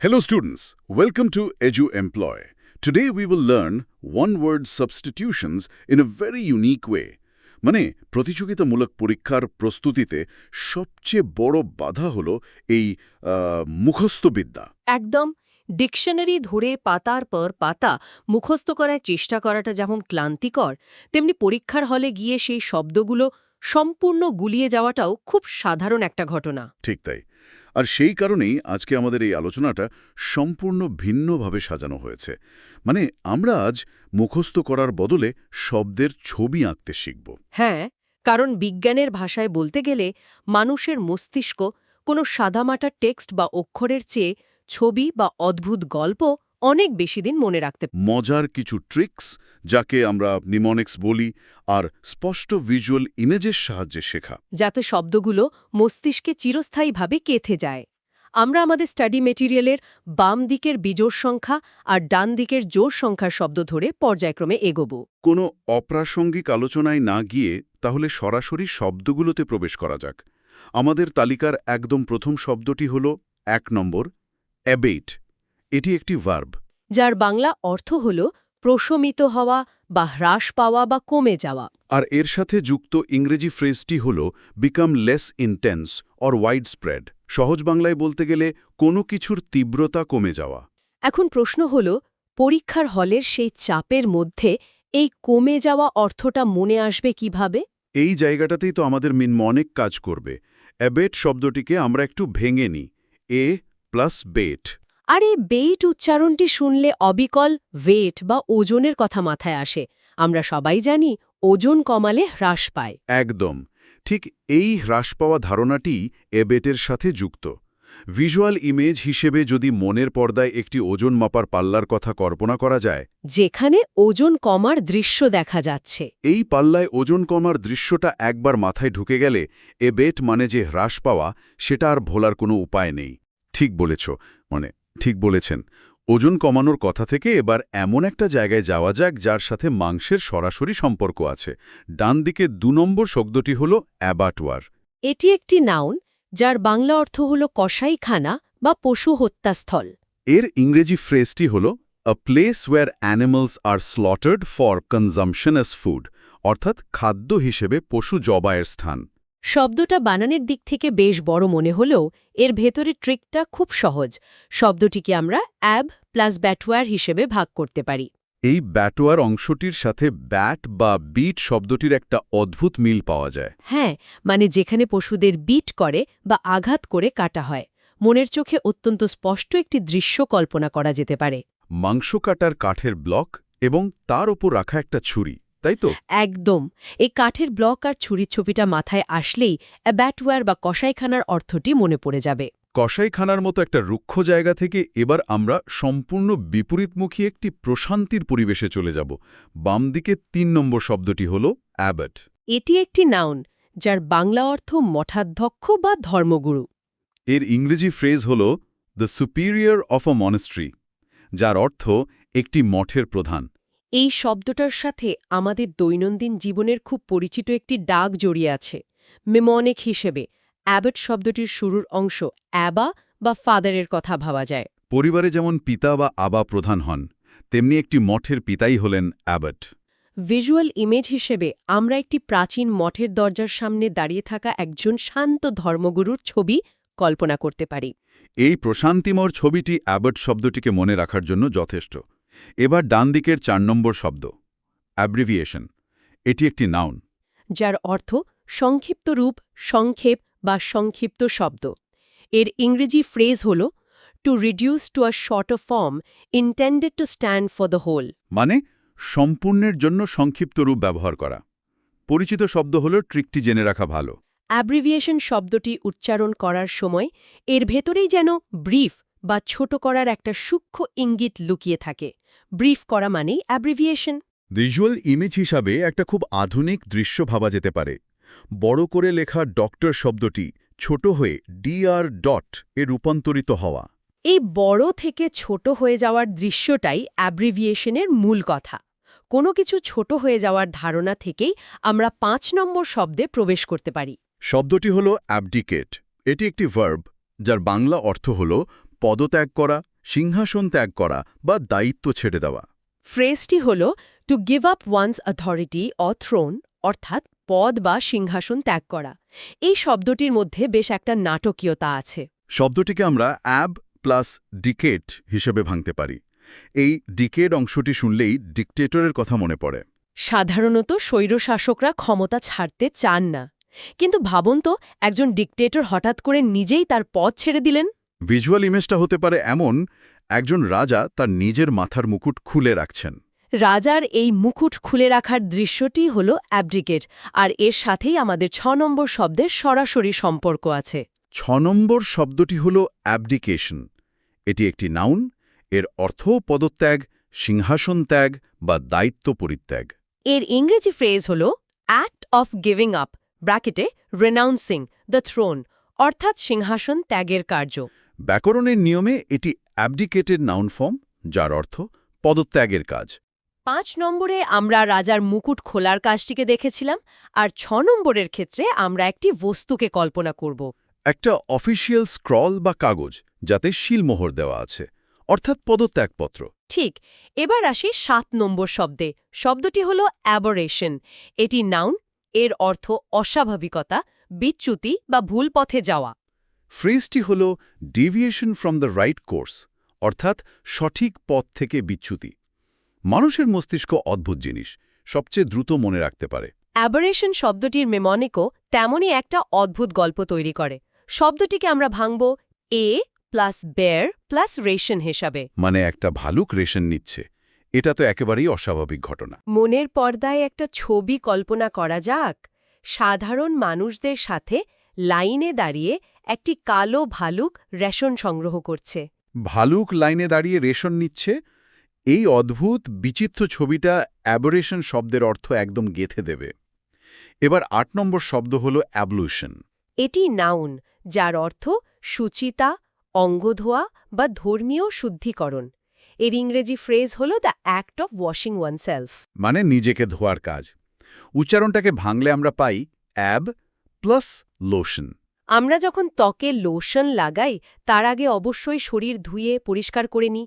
Hello students, welcome to EduEmploy. Today we will learn one-word substitutions in a very unique way. মানে প্রতিযোগিতামূলক পরীক্ষার প্রস্তুতিতে সবচেয়ে বড় বাধা হলো এই মুখস্থ বিদ্যা। একদম ডিকশনারি ধরে পাতার পর পাতা মুখস্থ করার চেষ্টা করাটা যেমন ক্লান্তিকর, তেমনি পরীক্ষার হলে গিয়ে সেই শব্দগুলো সম্পূর্ণ গুলিয়ে যাওয়াটাও খুব সাধারণ একটা ঘটনা। ঠিক তাই। আর সেই কারণেই আজকে আমাদের এই আলোচনাটা সম্পূর্ণ ভিন্নভাবে সাজানো হয়েছে। মানে আমরা আজ মুখস্থ করার বদলে শব্দের ছবি আঁকতে শিখব। হ্যাঁ, কারণ বিজ্ঞানের ভাষায় বলতে গেলে মানুষের মস্তিষ্ক কোনো সাদামাটা টেক্সট বা অক্ষরের চেয়ে ছবি বা অদ্ভুত গল্প অনেক বেশি দিন মনে রাখতে পারে। মজার কিছু ট্রিক্স, যাকে আমরা নিমোনিক্স বলি, আর স্পষ্ট ভিজুয়াল ইমেজের সাহায্যে শেখা, যাতে শব্দগুলো মস্তিষ্কে চিরস্থায়ীভাবে গেঁথে যায়। আমরা আমাদের স্টাডি মেটেরিয়ালের বাম দিকের বিজোড় সংখ্যা আর ডান দিকের জোড় সংখ্যার শব্দ ধরে পর্যায়ক্রমে এগোব। কোনো অপ্রাসঙ্গিক আলোচনায় না গিয়ে তাহলে সরাসরি শব্দগুলোতে প্রবেশ করা যাক। আমাদের তালিকার একদম প্রথম শব্দটি হল ১ নম্বর, অ্যাবেট। এটি একটি ভার্ব, যার বাংলা অর্থ হল প্রশমিত হওয়া বা হ্রাস পাওয়া বা কমে যাওয়া। আর এর সাথে যুক্ত ইংরেজি ফ্রেজটি হল become less intense or wide spread. সহজ বাংলায় বলতে গেলে কোনো কিছুর তীব্রতা কমে যাওয়া। এখন প্রশ্ন হল, পরীক্ষার হলের সেই চাপের মধ্যে এই কমে যাওয়া অর্থটা মনে আসবে কিভাবে? এই জায়গাটাতেই তো আমাদের অনেক কাজ করবে। অ্যাবেট শব্দটিকে আমরা একটু ভেঙে নিই, এ প্লাস বেট। আর এই বেইট উচ্চারণটি শুনলে অবিকল ওয়েট বা ওজনের কথা মাথায় আসে। আমরা সবাই জানি ওজন কমালে হ্রাস পায়। একদম ঠিক, এই হ্রাস পাওয়া ধারণাটি অ্যাবেটের সাথে যুক্ত। ভিজুয়াল ইমেজ হিসেবে যদি মনের পর্দায় একটি ওজন মাপার পাল্লার কথা কল্পনা করা যায়, যেখানে ওজন কমার দৃশ্য দেখা যাচ্ছে, এই পাল্লায় ওজন কমার দৃশ্যটা একবার মাথায় ঢুকে গেলে অ্যাবেট মানে যে হ্রাস পাওয়া, সেটা আর ভোলার কোনো উপায় নেই। ঠিক বলেছেন। ওজন কমানোর কথা থেকে এবার এমন একটা জায়গায় যাওয়া যাক যার সাথে মাংসের সরাসরি সম্পর্ক আছে। ডান দিকে ২ নম্বর শব্দটি হল অ্যাবাটওয়ার। এটি একটি নাউন যার বাংলা অর্থ হল কসাইখানা বা পশু হত্যাস্থল। এর ইংরেজি ফ্রেজটি হল a place where animals are slaughtered for consumption as food, অর্থাৎ খাদ্য হিসেবে পশু জবাইয়ের স্থান। শব্দটা বানানের দিক থেকে বেশ বড় মনে হলেও এর ভেতরে ট্রিকটা খুব সহজ। শব্দটিকে আমরা অ্যাব প্লাস ব্যাটওয়ার হিসেবে ভাগ করতে পারি। এই ব্যাটোয়ার অংশটির সাথে ব্যাট বা বিট শব্দটির একটা অদ্ভুত মিল পাওয়া যায়। হ্যাঁ, মানে যেখানে পশুদের বিট করে বা আঘাত করে কাটা হয়। মনের চোখে অত্যন্ত স্পষ্ট একটি দৃশ্য কল্পনা করা যেতে পারে। মাংস কাটার কাঠের ব্লক এবং তার ওপর রাখা একটা ছুরি, তাই তো? একদম। এই কাঠের ব্লক আর ছুরির ছবিটা মাথায় আসলেই অ্যাব্যাটওয়্যার বা কসাইখানার অর্থটি মনে পড়ে যাবে। কসাইখানার মতো একটা রুক্ষ জায়গা থেকে এবার আমরা সম্পূর্ণ বিপরীতমুখী একটি প্রশান্তির পরিবেশে চলে যাব। বাম দিকে ৩ নম্বর শব্দটি হল অ্যাবট। এটি একটি নাউন যার বাংলা অর্থ মঠাধ্যক্ষ বা ধর্মগুরু। এর ইংরেজি ফ্রেজ হল the superior of a monastery, যার অর্থ একটি মঠের প্রধান। এই শব্দটার সাথে আমাদের দৈনন্দিন জীবনের খুব পরিচিত একটি ডাক জড়িয়ে আছে। মেমনিক হিসেবে অ্যাবট শব্দটির শুরুর অংশ অ্যাবা বা ফাদারের কথা ভাবা যায়। পরিবারে যেমন পিতা বা আবা প্রধান হন, তেমনি একটি মঠের পিতাই হলেন অ্যাবট। ভিজুয়াল ইমেজ হিসেবে আমরা একটি প্রাচীন মঠের দরজার সামনে দাঁড়িয়ে থাকা একজন শান্ত ধর্মগুরুর ছবি কল্পনা করতে পারি। এই প্রশান্তিময় ছবিটি অ্যাবট শব্দটিকে মনে রাখার জন্য যথেষ্ট। এবার ডান দিকের ৪ নম্বর শব্দ অ্যাব্রিভিয়েশন। এটি একটি নাউন যার অর্থ সংক্ষিপ্ত রূপ, সংক্ষেপ বা সংক্ষিপ্ত শব্দ। এর ইংরেজি ফ্রেজ হল to reduce to a shorter form intended to stand for the whole. মানে সম্পূর্ণের জন্য সংক্ষিপ্ত রূপ ব্যবহার করা। পরিচিত শব্দ হল, ট্রিকটি জেনে রাখা ভালো। অ্যাব্রিভিয়েশন শব্দটি উচ্চারণ করার সময় এর ভেতরেই যেন ব্রিফ বা ছোট করার একটা সূক্ষ্ম ইঙ্গিত লুকিয়ে থাকে। ব্রিফ করা মানেই অ্যাব্রিভিয়েশন। ভিজুয়াল ইমেজ হিসাবে একটা খুব আধুনিক দৃশ্য ভাবা যেতে পারে। বড় করে লেখা ডক্টর শব্দটি ছোট হয়ে DR ডট এ রূপান্তরিত হওয়া। এই বড় থেকে ছোট হয়ে যাওয়ার দৃশ্যটাই অ্যাব্রিভিয়েশনের মূল কথা। কোনো কিছু ছোট হয়ে যাওয়ার ধারণা থেকেই আমরা ৫ নম্বর শব্দে প্রবেশ করতে পারি। শব্দটি হল অ্যাবডিকেট। এটি একটি ভার্ব যার বাংলা অর্থ হল পদত্যাগ করা সিংহাসন ত্যাগ করা বা দায়িত্ব ছেড়ে দেওয়া। ফ্রেজটি হল to give up one's authority or throne, অর্থাৎ পদ বা সিংহাসন ত্যাগ করা। এই শব্দটির মধ্যে বেশ একটা নাটকীয়তা আছে। শব্দটিকে আমরা অ্যাব প্লাস ডিকেট হিসেবে ভাঙতে পারি। এই ডিকেড অংশটি শুনলেই ডিকটেটরের কথা মনে পড়ে। সাধারণত স্বৈরশাসকরা ক্ষমতা ছাড়তে চান না, কিন্তু ভাবুন তো, একজন ডিকটেটর হঠাৎ করে নিজেই তার পদ ছেড়ে দিলেন। ভিজুয়াল ইমেজটা হতে পারে এমন, একজন রাজা তার নিজের মাথার মুকুট খুলে রাখছেন। রাজার এই মুকুট খুলে রাখার দৃশ্যটি হল অ্যাবডিকেট, আর এর সাথেই আমাদের ৬ নম্বর শব্দের সরাসরি সম্পর্ক আছে। ৬ নম্বর শব্দটি হল অ্যাবডিকেশন। এটি একটি নাউন, এর অর্থও পদত্যাগ, সিংহাসন ত্যাগ বা দায়িত্ব পরিত্যাগ। এর ইংরেজি ফ্রেজ হল অ্যাক্ট অফ গিভিং আপ ব্র্যাকেটে রেনাউন্সিং দ্য থ্রোন, অর্থাৎ সিংহাসন ত্যাগের কার্য। ব্যাকরণের নিয়মে এটি অ্যাবডিকেটেড নাউন ফর্ম, যার অর্থ পদত্যাগের কাজ। ৫ নম্বরে আমরা রাজার মুকুট খোলার কাজটিকে দেখেছিলাম, আর ৬ নম্বরের ক্ষেত্রে আমরা একটি বস্তুকে কল্পনা করব। একটা অফিসিয়াল স্ক্রল বা কাগজ যাতে শিলমোহর দেওয়া আছে, অর্থাৎ পদত্যাগপত্র। ঠিক, এবার আসি ৭ নম্বর শব্দে। শব্দটি হল অ্যাবরেশন। এটি নাউন, এর অর্থ অস্বাভাবিকতা, বিচ্যুতি বা ভুল পথে যাওয়া। ফ্রেজটি হল deviation from the right course, অর্থাৎ সঠিক পথ থেকে বিচ্যুতি। মানুষের মস্তিষ্ক অদ্ভুত জিনিস, সবচেয়ে দ্রুত মনে রাখতে পারে। অ্যাবরেশন শব্দটির মেমনিকও তেমনই একটা অদ্ভুত গল্প তৈরি করে। শব্দটিকে আমরা ভাঙব এ প্লাস বেয়ার প্লাস রেশন হিসাবে। মানে একটা ভালুক রেশন নিচ্ছে, এটা তো একেবারেই অস্বাভাবিক ঘটনা। মনের পর্দায় একটা ছবি কল্পনা করা যাক। সাধারণ মানুষদের সাথে লাইনে দাঁড়িয়ে একটি কালো ভালুক রেশন সংগ্রহ করছে। ভালুক লাইনে দাঁড়িয়ে রেশন নিচ্ছে, এই অদ্ভুত বিচিত্র ছবিটা অ্যাবরেশন শব্দের অর্থ একদম গেঁথে দেবে। এবার ৮ নম্বর শব্দ হল অ্যাবলুশন। এটি নাউন, যার অর্থ শুচিতা, অঙ্গধোয়া বা ধর্মীয় শুদ্ধিকরণ। এর ইংরেজি ফ্রেজ হল the act of washing oneself, মানে নিজেকে ধোয়ার কাজ। উচ্চারণটাকে ভাঙলে আমরা পাই অ্যাব প্লাস লোশন। আমরা যখন ত্বকে লোশন লাগাই, তার আগে অবশ্যই শরীর ধুয়ে পরিষ্কার করে নিই।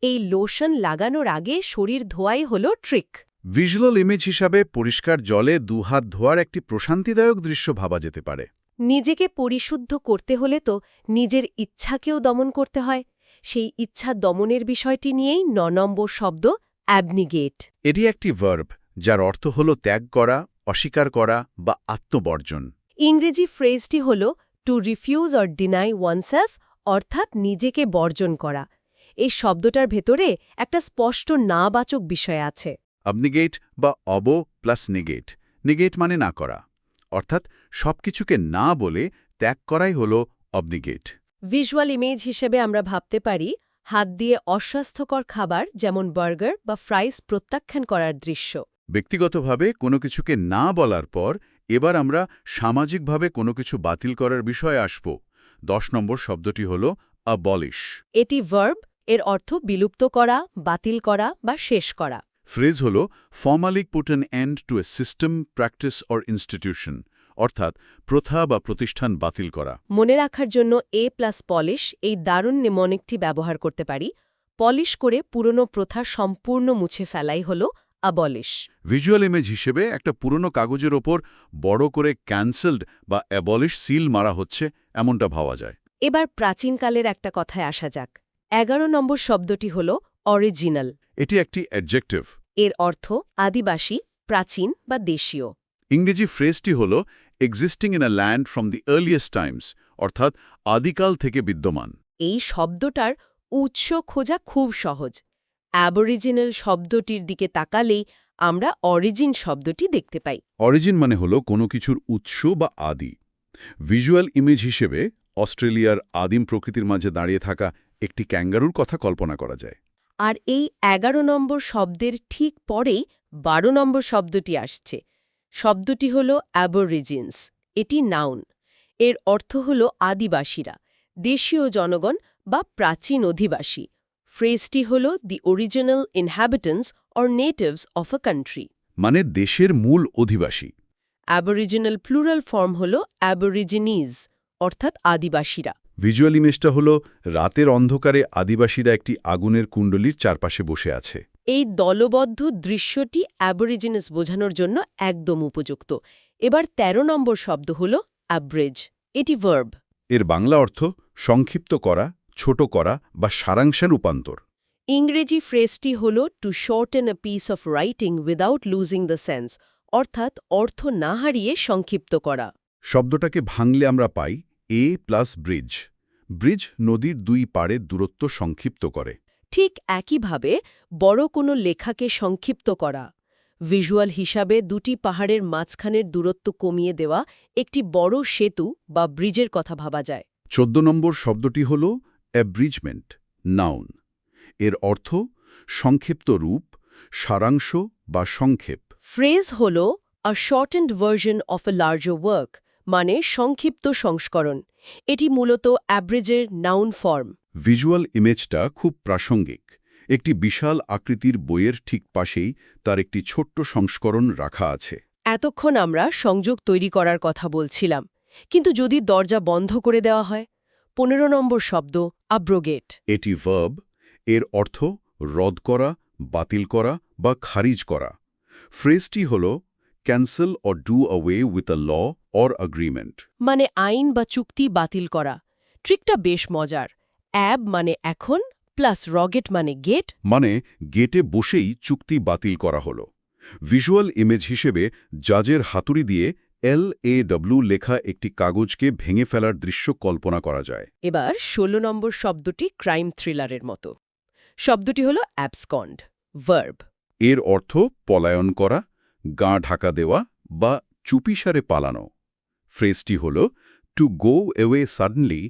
এই লোশন লাগানোর আগে শরীর ধোয়াই হল ট্রিক। ভিজুয়াল ইমেজ হিসাবে পরিষ্কার জলে দুহাত ধোয়ার একটি প্রশান্তিদায়ক দৃশ্য ভাবা যেতে পারে। নিজেকে পরিশুদ্ধ করতে হলে তো নিজের ইচ্ছাকেও দমন করতে হয়। সেই ইচ্ছা দমনের বিষয়টি নিয়েই ৯ নম্বর শব্দ অ্যাবনিগেট। এটি একটি ভার্ব, যার অর্থ হল ত্যাগ করা, অস্বীকার করা বা আত্মবর্জন। ইংরেজি ফ্রেজটি হল to refuse or deny oneself, অর্থাৎ নিজেকে বর্জন করা। এই শব্দটার ভেতরে একটা স্পষ্ট নাবাচক বিষয় আছে। অবনিগেট বা অব প্লাস নেগেট। নেগেট মানে না করা, অর্থাৎ সবকিছুকে না বলে ত্যাগ করাই হল অবনিগেট। ভিজুয়াল ইমেজ হিসেবে আমরা ভাবতে পারি হাত দিয়ে অস্বাস্থ্যকর খাবার যেমন বার্গার বা ফ্রাইস প্রত্যাখ্যান করার দৃশ্য। ব্যক্তিগতভাবে কোনো কিছুকে না বলার পর এবার আমরা সামাজিকভাবে কোনো কিছু বাতিল করার বিষয়ে আসব। ১০ নম্বর শব্দটি হল অ্যাবলিশ। এটি ভার্ব, এর অর্থ বিলুপ্ত করা, বাতিল করা বা শেষ করা। ফ্রেজ হল formally put an end to a system, practice or institution, অর্থাৎ প্রথা বা প্রতিষ্ঠান বাতিল করা। মনে রাখার জন্য এ প্লাস পলিশ এই দারুণ নেমনিকটি ব্যবহার করতে পারি। পলিশ করে পুরনো প্রথা সম্পূর্ণ মুছে ফেলাই হল অ্যাবলিশ। ভিজুয়াল ইমেজ হিসেবে একটা পুরনো কাগজের ওপর বড় করে ক্যান্সেলড বা অ্যাবলিশ সিল মারা হচ্ছে, এমনটা ভাবা যায়। এবার প্রাচীনকালের একটা কথায় আসা যাক। ১১ নম্বর শব্দটি হল অরিজিনাল। এটি একটি অ্যাডজেক্টিভ। এর অর্থ আদিবাসী, প্রাচীন বা দেশীয়। ইংরেজি ফ্রেজটি হল existing in a land from the earliest Times, অর্থাৎ আদিকাল থেকে বিদ্যমান। এই শব্দটার উৎস খোঁজা খুব সহজ। অ্যাবরিজিনাল শব্দটির দিকে তাকালেই আমরা অরিজিন শব্দটি দেখতে পাই। অরিজিন মানে হল কোনো কিছুর উৎস বা আদি। ভিজুয়াল ইমেজ হিসেবে অস্ট্রেলিয়ার আদিম প্রকৃতির মাঝে দাঁড়িয়ে থাকা একটি ক্যাঙ্গারুর কথা কল্পনা করা যায়। আর এই ১১ নম্বর শব্দের ঠিক পরেই ১২ নম্বর শব্দটি আসছে। শব্দটি হল অ্যাবরিজিনস। এটি নাউন, এর অর্থ হল আদিবাসীরা, দেশীয় জনগণ বা প্রাচীন অধিবাসী। ফ্রেজটি হল দি original inhabitants or natives of a country, মানে দেশের মূল অধিবাসী। অ্যাবরিজিনাল প্লুরাল ফর্ম হল অ্যাবরিজিনিজ, অর্থাৎ আদিবাসীরা। ভিজুয়াল ইমেজটা হলো রাতের অন্ধকারে আদিবাসীরা একটি আগুনের কুণ্ডলীর চারপাশে বসে আছে। এই দলবদ্ধ দৃশ্যটি অ্যাবরিজিনাস বোঝানোর জন্য একদম উপযুক্ত। এবার ১৩ নম্বর শব্দ হল অ্যাব্রেজ। এটি ভার্ব। এর বাংলা অর্থ সংক্ষিপ্ত করা, ছোট করা বা সারাংশে রূপান্তর। ইংরেজি ফ্রেজটি হল to shorten a piece of writing without losing the sense, অর্থাৎ অর্থ না হারিয়ে সংক্ষিপ্ত করা। শব্দটাকে ভাঙলে আমরা পাই এ প্লাস ব্রিজ। ব্রিজ নদীর দুই পাড়ের দূরত্ব সংক্ষিপ্ত করে। ঠিক একইভাবে বড় কোনো লেখাকে সংক্ষিপ্ত করা। ভিজুয়াল হিসাবে দুটি পাহাড়ের মাঝখানের দূরত্ব কমিয়ে দেওয়া একটি বড় সেতু বা ব্রিজের কথা ভাবা যায়। ১৪ নম্বর শব্দটি হল অ্যাব্রিজমেন্ট, নাউন। এর অর্থ সংক্ষিপ্ত রূপ, সারাংশ বা সংক্ষেপ। ফ্রেজ হল a shortened version of a larger work, মানে সংক্ষিপ্ত সংস্করণ। এটি মূলত অ্যাব্রিজের নাউন ফর্ম। ভিজুয়াল ইমেজটা খুব প্রাসঙ্গিক। একটি বিশাল আকৃতির বইয়ের ঠিক পাশেই তার একটি ছোট্ট সংস্করণ রাখা আছে। এতক্ষণ আমরা সংযোগ তৈরি করার কথা বলছিলাম, কিন্তু যদি দরজা বন্ধ করে দেওয়া হয়? ১৫ নম্বর শব্দ আব্রোগেট। এটি ভার্ব। এর অর্থ রদ করা, বাতিল করা বা খারিজ করা। ফ্রেজটি হল cancel or do away with a law or agreement. মানে আইন বা চুক্তি বাতিল করা। ট্রিকটা বেশ মজার। অ্যাব মানে এখন, প্লাস রগেট মানে গেট। মানে গেটে বসেই চুক্তি বাতিল করা হলো। ভিজুয়াল ইমেজ হিসেবে জাজের হাতুড়ি দিয়ে LAW লেখা একটি কাগজকে ভেঙে ফেলার দৃশ্য কল্পনা করা যায়। এবার ১৬ নম্বর শব্দটি ক্রাইম থ্রিলারের মতো। শব্দটি হল অ্যাবসকন্ড, ভার্ব। এর অর্থ পলায়ন করা, গা ঢাকা দেওয়া বা চুপিসারে পালানো। ফ্রেজটি হল to go away suddenly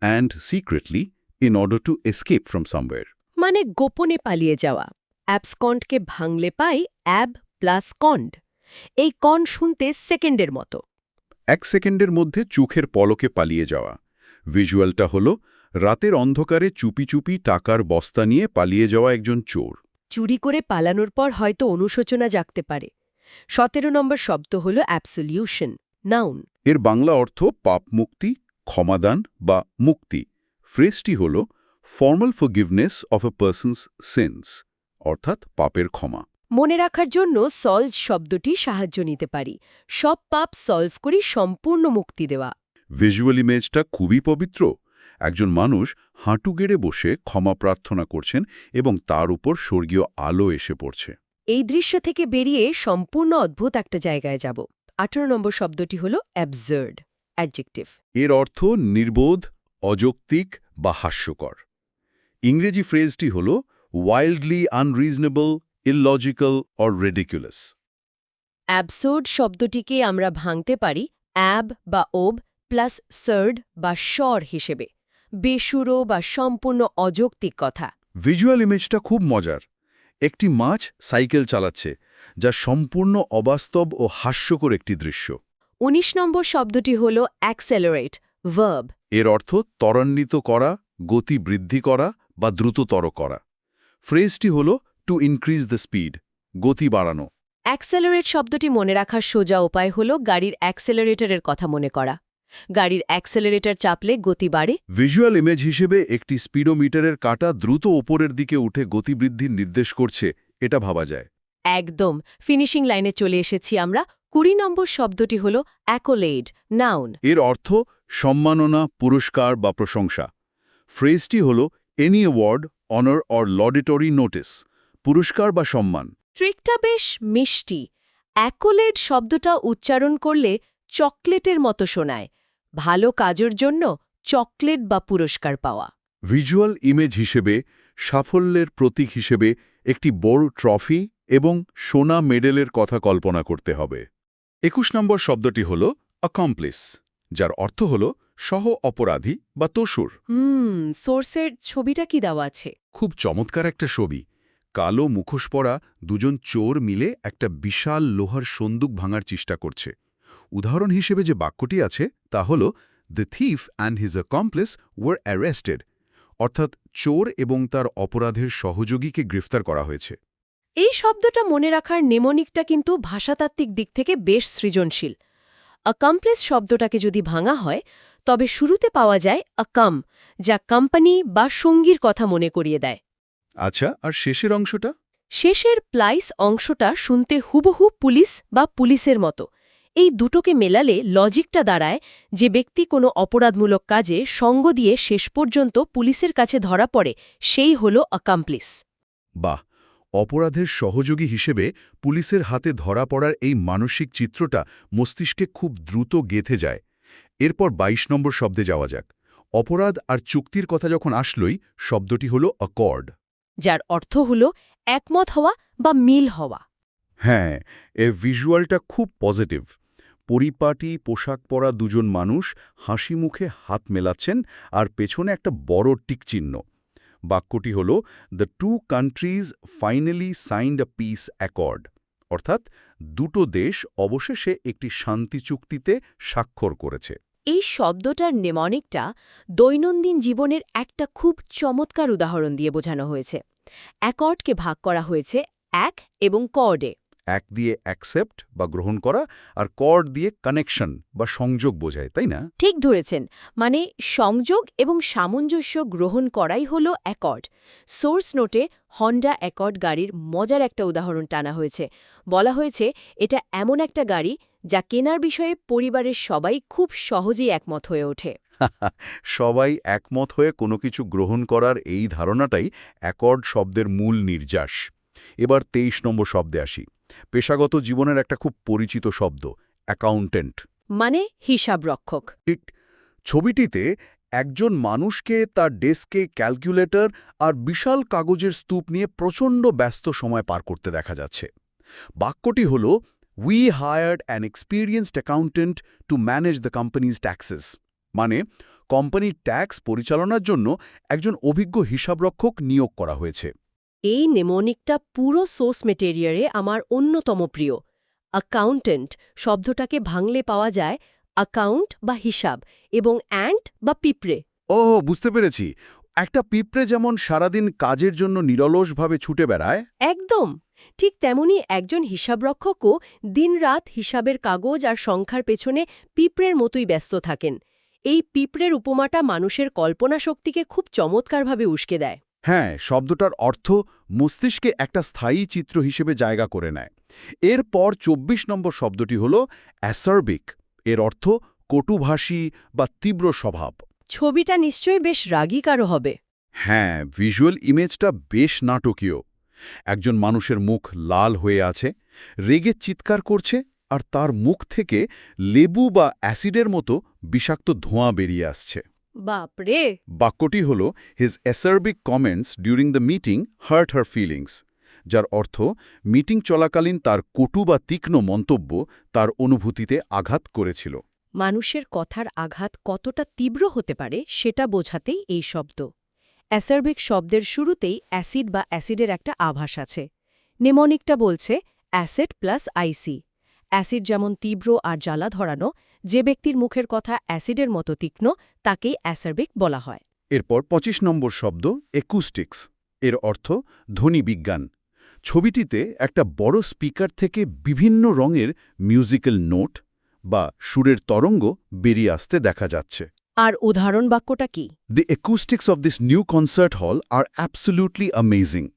and secretly in order to escape from somewhere. মানে গোপনে পালিয়ে যাওয়া। অ্যাবসকন্ডকে ভাঙলে পাই অ্যাব প্লাস কন্ড। এই কন শুনতে সেকেন্ডের মতো। ১ সেকেন্ডের মধ্যে চোখের পলকে পালিয়ে যাওয়া। ভিজুয়ালটা হল রাতের অন্ধকারে চুপি চুপি টাকার বস্তা নিয়ে পালিয়ে যাওয়া একজন চোর। চুরি করে পালানোর পর হয়তো অনুশোচনা জাগতে পারে। ১৭ নম্বর শব্দ হল অ্যাবসলিউশন, নাউন। এর বাংলা অর্থ পাপ মুক্তি, ক্ষমাদান বা মুক্তি। ফ্রেজটি হল formal forgiveness of a person's sins, অর্থাৎ পাপের ক্ষমা। মনে রাখার জন্য সলভ শব্দটি সাহায্য নিতে পারি। সব পাপ সলভ করি সম্পূর্ণ মুক্তি দেওয়া। ভিজুয়াল ইমেজটা খুবই পবিত্র। একজন মানুষ হাঁটু গেড়ে বসে ক্ষমা প্রার্থনা করছেন এবং তার উপর স্বর্গীয় আলো এসে পড়ছে। এই দৃশ্য থেকে বেরিয়ে সম্পূর্ণ অদ্ভুত একটা জায়গায় যাব। ১৮ নম্বর শব্দটি হল অ্যাবসার্ড, অ্যাডজেক্টিভ। এর অর্থ নির্বোধ, অযৌক্তিক বা হাস্যকর। ইংরেজি ফ্রেজটি হল wildly unreasonable, illogical or ridiculous. Absurd শব্দটিকে আমরা ভাঙতে পারি অ্যাব বা ওব প্লাস সার্ড বা স্বর হিসেবে। বেসুরো বা সম্পূর্ণ অযৌক্তিক কথা। ভিজুয়াল ইমেজটা খুব মজার। একটি মাছ সাইকেল চালাচ্ছে, যা সম্পূর্ণ অবাস্তব ও হাস্যকর একটি দৃশ্য। ১৯ নম্বর শব্দটি হল অ্যাক্সেলারেট, ভার্ব। এর অর্থ ত্বরান্বিত করা, গতি বৃদ্ধি করা বা দ্রুততর করা। ফ্রেজটি হল টু ইনক্রিজ দ্য স্পিড, গতি বাড়ানো। অ্যাক্সেলারেট শব্দটি মনে রাখার সোজা উপায় হল গাড়ির অ্যাক্সেলারেটরের কথা মনে করা। গাড়ির অ্যাক্সেলারেটর চাপলে গতি বাড়ে। ভিজুয়াল ইমেজ হিসেবে একটি স্পিডোমিটারের কাঁটা দ্রুত ওপরের দিকে উঠে গতিবৃদ্ধির নির্দেশ করছে, এটা ভাবা যায়। একদম ফিনিশিং লাইনে চলে এসেছি আমরা। ২০ নম্বর শব্দটি হল অ্যাকোলেড, নাউন। এর অর্থ সম্মাননা, পুরস্কার বা প্রশংসা। ফ্রেজটি হল any award, honour or laudatory notice, পুরস্কার বা সম্মান। ট্রিকটা বেশ মিষ্টি। অ্যাকোলেড শব্দটা উচ্চারণ করলে চকলেটের মতো শোনায়। ভালো কাজের জন্য চকলেট বা পুরস্কার পাওয়া। ভিজুয়াল ইমেজ হিসেবে সাফল্যের প্রতীক হিসেবে একটি বড় ট্রফি এবং সোনা মেডেলের কথা কল্পনা করতে হবে। ২১ নম্বর শব্দটি হল অ্যাকমপ্লিস, যার অর্থ হল সহ অপরাধী বা তসুর। সোর্সের ছবিটা কি দেওয়া আছে? খুব চমৎকার একটা ছবি। কালো মুখোশ পরা দুজন চোর মিলে একটা বিশাল লোহার সন্দুক ভাঙার চেষ্টা করছে। উদাহরণ হিসেবে যে বাক্যটি আছে তা হল the thief and his accomplice were arrested, অর্থাৎ চোর এবং তার অপরাধের সহযোগীকে গ্রেফতার করা হয়েছে। এই শব্দটা মনে রাখার নেমনিকটা কিন্তু ভাষাতাত্ত্বিক দিক থেকে বেশ সৃজনশীল। অ্যাকমপ্লিস শব্দটাকে যদি ভাঙা হয়, তবে শুরুতে পাওয়া যায় আ কাম, যা কোম্পানি বা সঙ্গীর কথা মনে করিয়ে দেয়। আচ্ছা, আর শেষের অংশটা? শেষের প্লাইস অংশটা শুনতে হুবহু পুলিশ বা পুলিশের মতো। এই দুটোকে মেলালে লজিকটা দাঁড়ায় যে ব্যক্তি কোনো অপরাধমূলক কাজে সঙ্গ দিয়ে শেষ পর্যন্ত পুলিশের কাছে ধরা পড়ে সেই হলো অ্যাকাম্প্লিস। বাহ, অপরাধের সহযোগী হিসেবে পুলিশের হাতে ধরা পড়ার এই মানসিক চিত্রটা মস্তিষ্কে খুব দ্রুত গেঁথে যায়। এরপর ২২ নম্বর শব্দে যাওয়া যাক। অপরাধ আর চুক্তির কথা যখন আসলই, শব্দটি হলো অ্যাকর্ড। যার অর্থ হল একমত হওয়া বা মিল হওয়া। হ্যাঁ, এর ভিজুয়ালটা খুব পজিটিভ। পরিপাটি পোশাক পরা দুজন মানুষ হাসি মুখে হাত মেলাচ্ছেন, আর পেছনে একটা বড় টিকচিহ্ন। বাক্যটি হল, the two countries finally signed a peace accord, অর্থাৎ দুটো দেশ অবশেষে একটি শান্তি চুক্তিতে স্বাক্ষর করেছে। এই শব্দটার নেমনিকটা দৈনন্দিন জীবনের একটা খুব চমৎকার উদাহরণ দিয়ে বোঝানো হয়েছে। অ্যাকর্ডকে ভাগ করা হয়েছে এক এবং কর্ডে। এক দিয়ে অ্যাকসেপ্ট বা গ্রহণ করা, আর কর্ড দিয়ে কানেকশন বা সংযোগ বোঝায়, তাই না? ঠিক ধরেছেন, মানে সংযোগ এবং সামঞ্জস্য গ্রহণ করাই হলো অ্যাকর্ড। সোর্স নোটে হন্ডা অ্যাকর্ড গাড়ির মজার একটা উদাহরণ টানা হয়েছে। বলা হয়েছে এটা এমন একটা গাড়ি যা কেনার বিষয়ে পরিবারের সবাই খুব সহজেই একমত হয়ে ওঠে। সবাই একমত হয়ে কোনো কিছু গ্রহণ করার এই ধারণাটাই অ্যাকর্ড শব্দের মূল নির্যাস। এবার ২৩ নম্বর শব্দে আসি। পেশাগত জীবনের একটা খুব পরিচিত শব্দ, অ্যাকাউন্টেন্ট। মানে হিসাবরক্ষক। ঠিক। ছবিটিতে একজন মানুষকে তার ডেস্কে ক্যালকুলেটর আর বিশাল কাগজের স্তূপ নিয়ে প্রচণ্ড ব্যস্ত সময় পার করতে দেখা যাচ্ছে। বাক্যটি হল, we hired an experienced accountant to manage the companies taxes. মানে, কোম্পানির ট্যাক্স পরিচালনার জন্য একজন অভিজ্ঞ হিসাবরক্ষক নিয়োগ করা হয়েছে। এই নেমনিকটা পুরো সোর্স মেটেরিয়ালে আমার অন্যতম প্রিয়। অ্যাকাউন্টেন্ট শব্দটাকে ভাঙলে পাওয়া যায় অ্যাকাউন্ট বা হিসাব এবং অ্যান্ট বা পিঁপড়ে। ও, বুঝতে পেরেছি। একটা পিঁপড়ে যেমন সারাদিন কাজের জন্য নিরলসভাবে ছুটে বেড়ায়। একদম ঠিক তেমনি একজন হিসাবরক্ষকও দিনরাত হিসাবের কাগজ আর সংখ্যার পেছনে পিঁপড়ের মতোই ব্যস্ত থাকেন। এই পিঁপড়ের উপমাটা মানুষের কল্পনা শক্তিকে খুব চমৎকারভাবে উস্কে দেয়। হ্যাঁ, শব্দটার অর্থ মস্তিষ্কে একটা স্থায়ী চিত্র হিসেবে জায়গা করে নেয়। এরপর ২৪ নম্বর শব্দটি হল অ্যাসার্বিক। এর অর্থ কটুভাষী বা তীব্র স্বভাব। ছবিটা নিশ্চয়ই বেশ রাগীকারও হবে। হ্যাঁ, ভিজুয়াল ইমেজটা বেশ নাটকীয়। একজন মানুষের মুখ লাল হয়ে আছে, রেগে চিৎকার করছে, আর তার মুখ থেকে লেবু বা অ্যাসিডের মতো বিষাক্ত ধোঁয়া বেরিয়ে আসছে। বাপরে! বাক্যটি হল, his acerbic comments during the meeting hurt her feelings, যার অর্থ মিটিং চলাকালীন তার কটু বা তীক্ষ্ণ মন্তব্য তার অনুভূতিতে আঘাত করেছিল। মানুষের কথার আঘাত কতটা তীব্র হতে পারে সেটা বোঝাতেই এই শব্দ। অ্যাসার্বিক শব্দের শুরুতেই অ্যাসিড বা অ্যাসিডের একটা আভাস আছে। নেমনিকটা বলছে অ্যাসিড প্লাস আইসি। অ্যাসিড যেমন তীব্র আর জ্বালা ধরানো, যে ব্যক্তির মুখের কথা অ্যাসিডের মতো তীক্ষ্ণ তাকেই অ্যাসার্বিক বলা হয়। এরপর ২৫ নম্বর শব্দ একুস্টিক্স। এর অর্থ ধ্বনি বিজ্ঞান। ছবিটিতে একটা বড় স্পিকার থেকে বিভিন্ন রঙের মিউজিক্যাল নোট বা সুরের তরঙ্গ বেরিয়ে আসতে দেখা যাচ্ছে। আর উদাহরণ বাক্যটা কি? The acoustics of this new concert hall are absolutely amazing.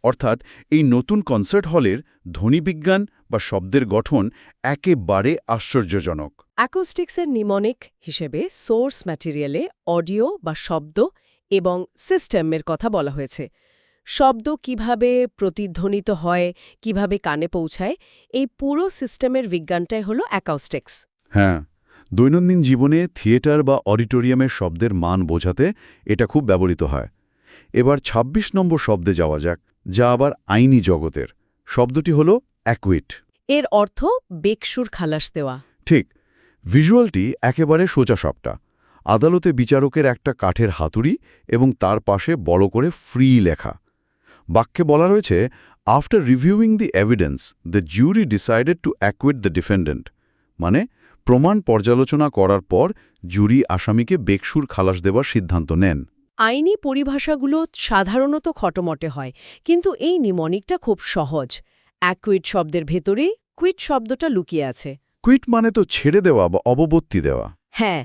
অর্থাৎ এই নতুন কনসার্ট হলের ধ্বনিবিজ্ঞান বা শব্দের গঠন একেবারে আশ্চর্যজনক। অ্যাকোস্টিক্সের নিমনিক হিসেবে সোর্স ম্যাটেরিয়ালে অডিও বা শব্দ এবং সিস্টেমের কথা বলা হয়েছে। শব্দ কিভাবে প্রতিধ্বনিত হয়, কিভাবে কানে পৌঁছায়, এই পুরো সিস্টেমের বিজ্ঞানটাই হলো অ্যাকাউস্টিক্স। হ্যাঁ, দৈনন্দিন জীবনে থিয়েটার বা অডিটোরিয়ামের শব্দের মান বোঝাতে এটা খুব ব্যবহৃত হয়। এবার ২৬ নম্বর শব্দে যাওয়া যাক, যা আবার আইনি জগতের। শব্দটি হল অ্যাকুইট। এর অর্থ বেকসুর খালাস দেওয়া। ঠিক। ভিজুয়ালটি একেবারে সোজাসাপটা। আদালতে বিচারকের একটা কাঠের হাতুড়ি এবং তার পাশে বড় করে ফ্রি লেখা। বাক্যে বলা রয়েছে, after reviewing the evidence the jury decided to acute the defendant. মানে, প্রমাণ পর্যালোচনা করার পর জুরি আসামিকে বেকসুর খালাস দেবার সিদ্ধান্ত নেন। আইনি পরিভাষাগুলো সাধারণত খটোমটে হয়, কিন্তু এই নিমনিকটা খুব সহজ। অ্যাকুইট শব্দের ভেতরেই কুইট শব্দটা লুকিয়ে আছে। কুইট মানে তো ছেড়ে দেওয়া বা অববর্তি দেওয়া। হ্যাঁ,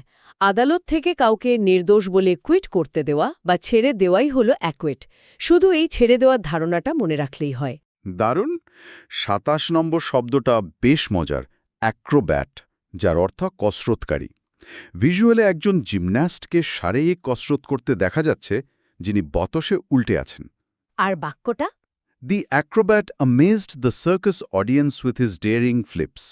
আদালত থেকে কাউকে নির্দোষ বলে কুইট করতে দেওয়া বা ছেড়ে দেওয়াই হলো অ্যাকুইট। শুধু এই ছেড়ে দেওয়ার ধারণাটা মনে রাখলেই হয়। দারুণ। ২৭ নম্বর শব্দটা বেশ মজার, অ্যাক্রোব্যাট, যার অর্থ কসরতকারী। ভিজুয়ালে একজন জিমন্যাস্টকে শারীরিক কসরত করতে দেখা যাচ্ছে, যিনি বতসে উল্টে আছেন। আর বাক্যটা? The acrobat amazed the circus audience with his daring flips.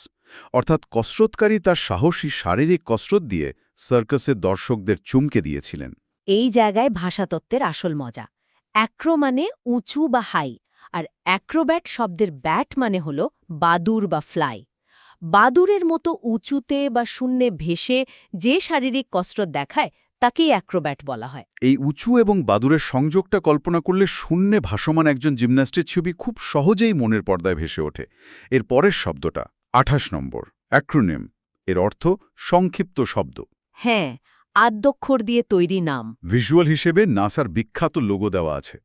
অর্থাৎ কসরতকারী তার সাহসী শারীরিক কসরত দিয়ে সার্কাসের দর্শকদের চমকে দিয়েছিলেন। এই জায়গায় ভাষাতত্ত্বের আসল মজা। অ্যাক্রো মানে উঁচু বা হাই, আর অ্যাক্রোব্যাট শব্দের ব্যাট মানে হল বাদুর বা ফ্লাই। বাদুরের মতো উঁচুতে বা শূন্যে ভেসে যে শারীরিক কসরত দেখায় তাকেই অ্যাক্রোব্যাট বলা হয়। এই উঁচু এবং বাদুরের সংযোগটা কল্পনা করলে শূন্যে ভাসমান একজন জিমন্যাস্টের ছবি খুব সহজেই মনের পর্দায় ভেসে ওঠে। এর পরের শব্দটা ২৮ নম্বর, অ্যাক্রোনিম। এর অর্থ সংক্ষিপ্ত শব্দ। হ্যাঁ, আদ্যক্ষর দিয়ে তৈরি নাম। ভিজুয়াল হিসেবে নাসার বিখ্যাত লোগো দেওয়া আছে।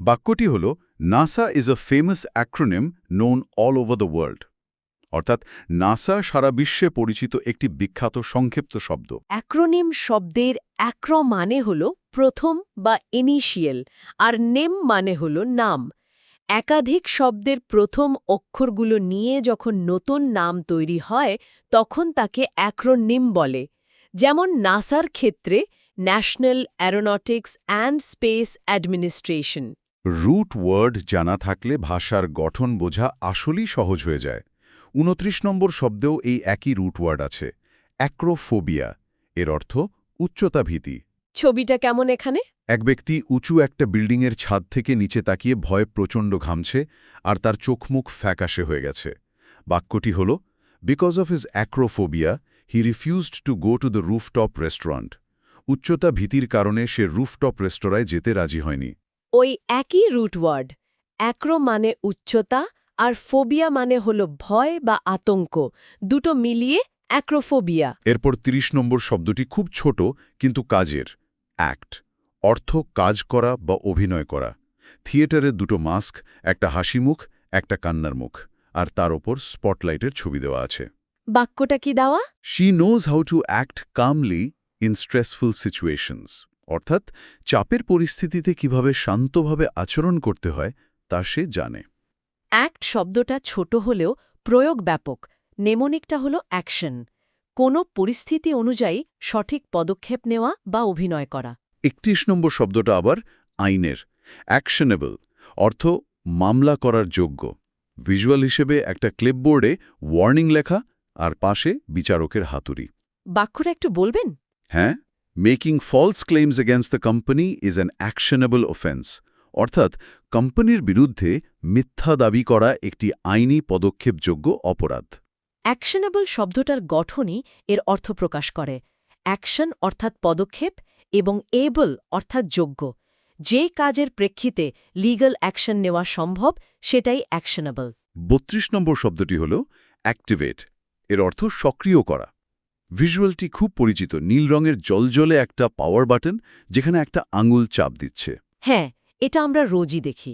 বাক্যটি হল, NASA is a famous acronym known all over the world. অর্থাৎ নাসা সারা বিশ্বে পরিচিত একটি বিখ্যাত সংক্ষিপ্ত শব্দ। অ্যাক্রোনিম শব্দের অ্যাক্র মানে হল প্রথম বা ইনিশিয়াল, আর নেম মানে হল নাম। একাধিক শব্দের প্রথম অক্ষরগুলো নিয়ে যখন নতুন নাম তৈরি হয় তখন তাকে অ্যাক্রোনিম বলে। যেমন নাসার ক্ষেত্রে National Aeronautics and Space Administration. Root word জানা থাকলে ভাষার গঠন বোঝা আসলেই সহজ হয়ে যায়। ২৯ নম্বর শব্দেও এই একই রুট ওয়ার্ড আছে, অ্যাক্রোফোবিয়া। এর অর্থ উচ্চতা ভীতি। ছবিটা কেমন এখানে? এক ব্যক্তি উঁচু একটা বিল্ডিংয়ের ছাদ থেকে নিচে তাকিয়ে ভয়ে প্রচণ্ড ঘামছে, আর তার চোখমুখ ফ্যাকাশে হয়ে গেছে। বাক্যটি হল, because of his acrophobia he refused to go to the rooftop restaurant. উচ্চতা ভীতির কারণে সে রুফটপ রেস্তোরাঁয় যেতে রাজি হয়নি। ওই একই রুট ওয়ার্ড, অ্যাক্রো মানে উচ্চতা আর ফোবিয়া মানে হল ভয় বা আতঙ্ক, দুটো মিলিয়ে অ্যাক্রোফোবিয়া। এরপর ৩০ নম্বর শব্দটি খুব ছোট কিন্তু কাজের, অ্যাক্ট। অর্থ কাজ করা বা অভিনয় করা। থিয়েটারের দুটো মাস্ক, একটা হাসিমুখ, একটা কান্নার মুখ, আর তার ওপর স্পটলাইটের ছবি দেওয়া আছে। বাক্যটা কি দেওয়া? She knows how to act calmly in stressful situations. অর্থাৎ চাপের পরিস্থিতিতে কিভাবে শান্তভাবে আচরণ করতে হয় তা সে জানে। অ্যাক্ট শব্দটা ছোট হলেও প্রয়োগ ব্যাপক। নেমোনিকটা হল অ্যাকশন, কোনো পরিস্থিতি অনুযায়ী সঠিক পদক্ষেপ নেওয়া বা অভিনয় করা। ৩১ নম্বর শব্দটা আবার আইনের, অ্যাকশনেবল। অর্থ মামলা করার যোগ্য। ভিজুয়াল হিসেবে একটা ক্লিপবোর্ডে ওয়ার্নিং লেখা, আর পাশে বিচারকের হাতুড়ি। বাক্যটা একটু বলবেন? হ্যাঁ, making false claims against the company is an actionable offence. অর্থাৎ কোম্পানির বিরুদ্ধে মিথ্যা দাবি করা একটি আইনি পদক্ষেপযোগ্য অপরাধ। অ্যাকশনেবল শব্দটার গঠনই এর অর্থ প্রকাশ করে। অ্যাকশন অর্থাৎ পদক্ষেপ এবং এবল অর্থাৎ যোগ্য। যে কাজের প্রেক্ষিতে লিগ্যাল অ্যাকশন নেওয়া সম্ভব সেটাই অ্যাকশনেবল। ৩২ নম্বর শব্দটি হল অ্যাক্টিভেট। এর অর্থ সক্রিয় করা। ভিজুয়ালটি খুব পরিচিত, নীল রঙের জলজলে একটা পাওয়ার বাটন যেখানে একটা আঙুল চাপ দিচ্ছে। হ্যাঁ, এটা আমরা রোজই দেখি।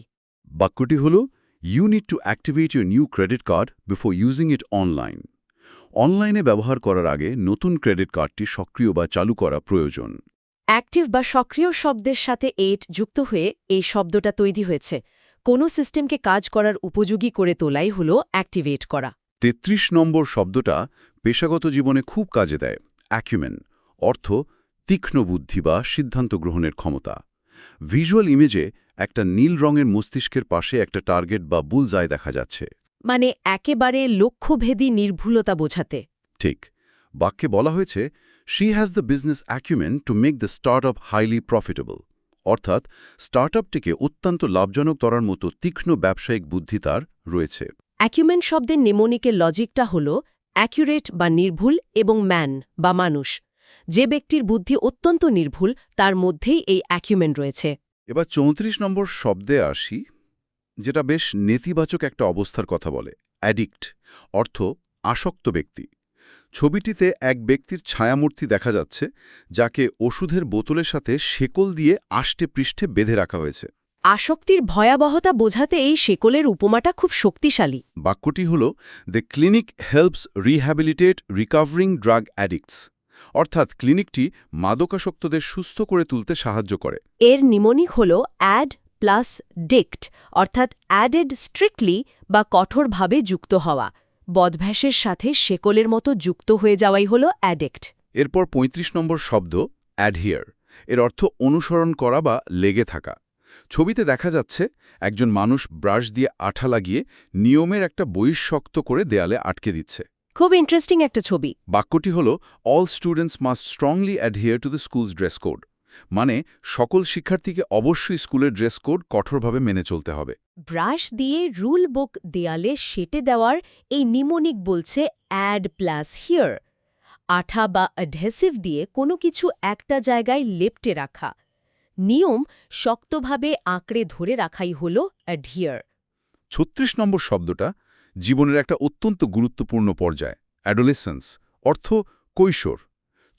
বাক্যটি হল, you need to activate your new credit card before using it online. অনলাইনে ব্যবহার করার আগে নতুন ক্রেডিট কার্ডটি সক্রিয় বা চালু করা প্রয়োজন। অ্যাক্টিভ বা সক্রিয় শব্দের সাথে এইট যুক্ত হয়ে এই শব্দটা তৈরি হয়েছে। কোনো সিস্টেমকে কাজ করার উপযোগী করে তোলাই হল অ্যাক্টিভেট করা। ৩৩ নম্বর শব্দটা পেশাগত জীবনে খুব কাজে দেয়, অ্যাকুমেন। অর্থ তীক্ষ্ণ বুদ্ধি বা সিদ্ধান্ত গ্রহণের ক্ষমতা। ভিজুয়াল ইমেজে একটা নীল রঙের মস্তিষ্কের পাশে একটা টার্গেট বা বুলজাই দেখা যাচ্ছে। মানে একেবারে লক্ষ্যভেদী নির্ভুলতা বোঝাতে। ঠিক। বাক্যে বলা হয়েছে, she has the business acumen to make the startup highly profitable. অর্থাৎ স্টার্টআপটিকে অত্যন্ত লাভজনক করার মতো তীক্ষ্ণ ব্যবসায়িক বুদ্ধি তার রয়েছে। অ্যাকুমেন শব্দের নেমোনিকের লজিকটা হল অ্যাকুরেট বা নির্ভুল এবং ম্যান বা মানুষ। যে ব্যক্তির বুদ্ধি অত্যন্ত নির্ভুল তার মধ্যেই এই অ্যাকুমেন রয়েছে। এবার ৩৪ নম্বর শব্দে আসি, যেটা বেশ নেতিবাচক একটা অবস্থার কথা বলে, অ্যাডিক্ট। অর্থ আসক্ত ব্যক্তি। ছবিটিতে এক ব্যক্তির ছায়ামূর্তি দেখা যাচ্ছে, যাকে ওষুধের বোতলের সাথে শেকল দিয়ে আষ্টে পৃষ্ঠে বেঁধে রাখা হয়েছে। আসক্তির ভয়াবহতা বোঝাতে এই শেকলের উপমাটা খুব শক্তিশালী। বাক্যটি হল, the clinic helps rehabilitate recovering drug addicts. অর্থাৎ ক্লিনিকটি মাদকাসক্তদের সুস্থ করে তুলতে সাহায্য করে। এর নিমোনিক হল অ্যাড প্লাস ডিক্ট, অর্থাৎ অ্যাডেড স্ট্রিক্টলি বা কঠোরভাবে যুক্ত হওয়া, বদভ্যাসের সাথে শেকলের মতো যুক্ত হয়ে যাওয়াই হল অ্যাডিক্ট। এরপর ৩৫ নম্বর শব্দ অ্যাডহিয়ার, এর অর্থ অনুসরণ করা বা লেগে থাকা। ছবিতে দেখা যাচ্ছে একজন মানুষ ব্রাশ দিয়ে আঠা লাগিয়ে নিয়মের একটা বহিঃশক্ত করে দেয়ালে আটকে দিচ্ছে। খুব ইন্টারেস্টিং একটা ছবি। বাক্যটি হল all students must strongly adhere to the school's dress code, মানে সকল শিক্ষার্থীকে অবশ্যই স্কুলের ড্রেস কোড কঠোরভাবে মেনে চলতে হবে। ব্রাশ দিয়ে রুল বুক দেয়ালে সেঁটে দেওয়ার এই নিমোনিক বলছে অ্যাড প্লাস হিয়ার, আঠা বা অ্যাডহেসিভ দিয়ে কোনো কিছু একটা জায়গায় লেপ্টে রাখা, নিয়ম শক্তভাবে আঁকড়ে ধরে রাখাই হল অ্যাডহিয়ার। ৩৬ নম্বর শব্দটা জীবনের একটা অত্যন্ত গুরুত্বপূর্ণ পর্যায়, অ্যাডোলেসেন্স, অর্থ কৈশোর।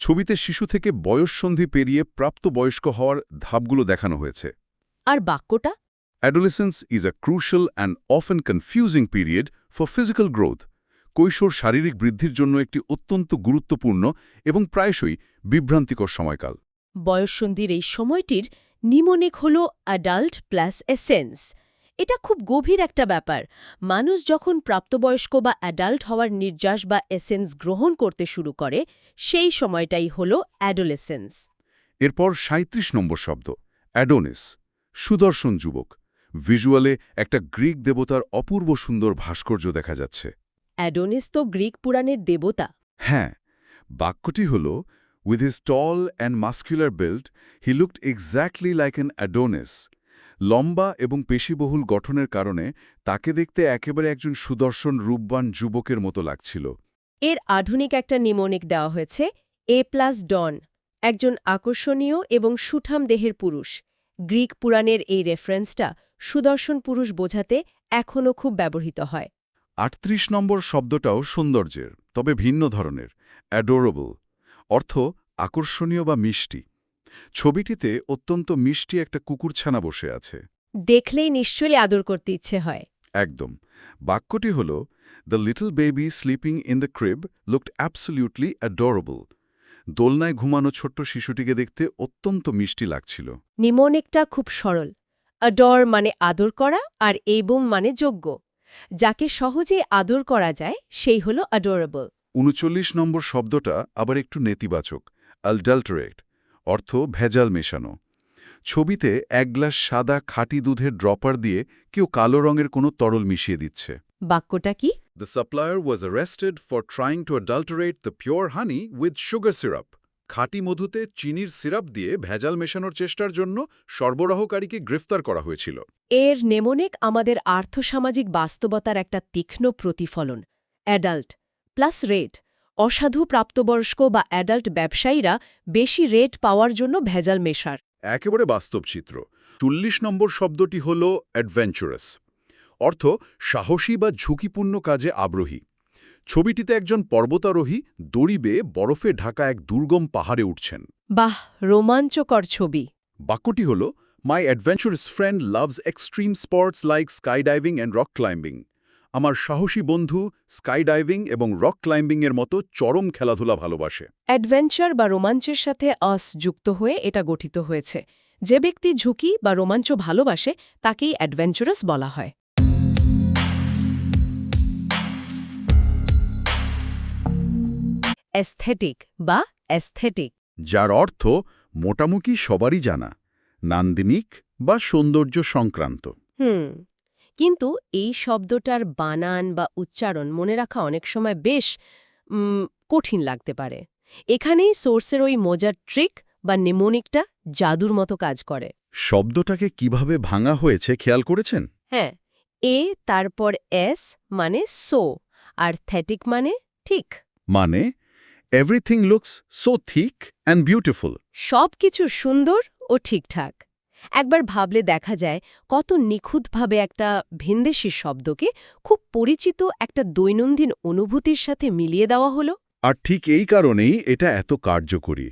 ছবিতে শিশু থেকে বয়ঃসন্ধি পেরিয়ে প্রাপ্তবয়স্ক হওয়ার ধাপগুলো দেখানো হয়েছে। আর বাক্যটা? Adolescence is a crucial and often confusing period for physical growth. কৈশোর শারীরিক বৃদ্ধির জন্য একটি অত্যন্ত গুরুত্বপূর্ণ এবং প্রায়শই বিভ্রান্তিকর সময়কাল। বয়ঃসন্ধির এই সময়টির নিমোনিক হল অ্যাডাল্ট প্লাস এসেন্স। এটা খুব গভীর একটা ব্যাপার। মানুষ যখন প্রাপ্তবয়স্ক বা অ্যাডাল্ট হওয়ার নির্যাস বা এসেন্স গ্রহণ করতে শুরু করে, সেই সময়টাই হল অ্যাডোলেসেন্স। এরপর ৩৭ নম্বর শব্দ অ্যাডোনিস, সুদর্শন যুবক। ভিজুয়ালে একটা গ্রিক দেবতার অপূর্ব সুন্দর ভাস্কর্য দেখা যাচ্ছে। অ্যাডোনিস তো গ্রিক পুরাণের দেবতা। হ্যাঁ, বাক্যটি হল with his tall and muscular build he looked exactly like an Adonis. লম্বা এবং পেশিবহুল গঠনের কারণে তাকে দেখতে একেবারে একজন সুদর্শন রূপবান যুবকের মতো লাগছিল। এর আধুনিক একটা নিমোনিক দেওয়া হয়েছে এ প্লাস ডন, একজন আকর্ষণীয় এবং সুঠাম দেহের পুরুষ। গ্রিক পুরাণের এই রেফারেন্সটা সুদর্শন পুরুষ বোঝাতে এখনও খুব ব্যবহৃত হয়। ৩৮ নম্বর শব্দটাও সৌন্দর্যের, তবে ভিন্ন ধরনের, অ্যাডোরেবল, অর্থ আকর্ষণীয় বা মিষ্টি। ছবিটিতে অত্যন্ত মিষ্টি একটা কুকুরছানা বসে আছে। দেখলেই নিশ্চয়ই আদর করতে ইচ্ছে হয়। একদম। বাক্যটি হল the little baby sleeping in the crib looked absolutely adorable. দোলনায় ঘুমানো ছোট্ট শিশুটিকে দেখতে অত্যন্ত মিষ্টি লাগছিল। নিমোনিকটা খুব সরল। অ্যাডর মানে আদর করা, আর এবম মানে যোগ্য। যাকে সহজে আদর করা যায় সেই হল অ্যাডোরেবল। ৩৯ নম্বর শব্দটা আবার একটু নেতিবাচক, অ্যাডাল্টারেট, অর্থ ভেজাল মেশানো। ছবিতে এক গ্লাস সাদা খাঁটি দুধের ড্রপার দিয়ে কেউ কালো রঙের কোনো তরল মিশিয়ে দিচ্ছে। বাক্যটা কি? The supplier was arrested for trying to adulterate the pure honey with sugar syrup. খাঁটি মধুতে চিনির সিরাপ দিয়ে ভেজাল মেশানোর চেষ্টার জন্য সরবরাহকারীকে গ্রেফতার করা হয়েছিল। এর নেমোনিক আমাদের আর্থসামাজিক বাস্তবতার একটা তীক্ষ্ণ প্রতিফলন। অ্যাডাল্ট প্লাস রেট, অসাধু প্রাপ্তবয়স্ক বা অ্যাডাল্ট ব্যবসায়ীরা বেশি রেট পাওয়ার জন্য ভেজাল মেশার। একেবারে বাস্তব চিত্র। ৪০ নম্বর শব্দটি হল অ্যাডভেঞ্চারাস, অর্থ সাহসী বা ঝুঁকিপূর্ণ কাজে আগ্রহী। ছবিটিতে একজন পর্বতারোহী দড়ি বেয়ে বরফে ঢাকা এক দুর্গম পাহাড়ে উঠছেন। বাহ, রোমাঞ্চকর ছবি। বাক্যটি হল my adventurous friend loves extreme sports like skydiving and rock climbing. আমার সাহসী বন্ধু স্কাইডাইভিং এবং রক ক্লাইম্বিংয়ের মতো চরম খেলাধুলা ভালোবাসে। অ্যাডভেঞ্চার বা রোমাঞ্চের সাথে আস যুক্ত হয়ে এটা গঠিত হয়েছে। যে ব্যক্তি ঝুঁকি বা রোমাঞ্চ ভালোবাসে তাকেই অ্যাডভেঞ্চারাস বলা হয়। অ্যাস্থেটিক বা অ্যাস্থেটিক, যার অর্থ মোটামুটি সবারই জানা, নান্দনিক বা সৌন্দর্য সংক্রান্ত। কিন্তু এই শব্দটার বানান বা উচ্চারণ মনে রাখা অনেক সময় বেশ কঠিন লাগতে পারে। এখানেই সোর্সের ওই মজার ট্রিক বা নিমোনিকটা জাদুর মতো কাজ করে। শব্দটাকে কিভাবে ভাঙা হয়েছে খেয়াল করেছেন? হ্যাঁ, এ তারপর এস মানে সো, আর থ্যাটিক মানে ঠিক। মানে everything looks so thick and beautiful. সব কিছু সুন্দর ও ঠিকঠাক। একবার ভাবলে দেখা যায় কত নিখুঁতভাবে একটা ভিনদেশী শব্দকে খুব পরিচিত একটা দৈনন্দিন অনুভূতির সাথে মিলিয়ে দেওয়া হলো। আর ঠিক এই কারণেই এটা এত কার্যকরী।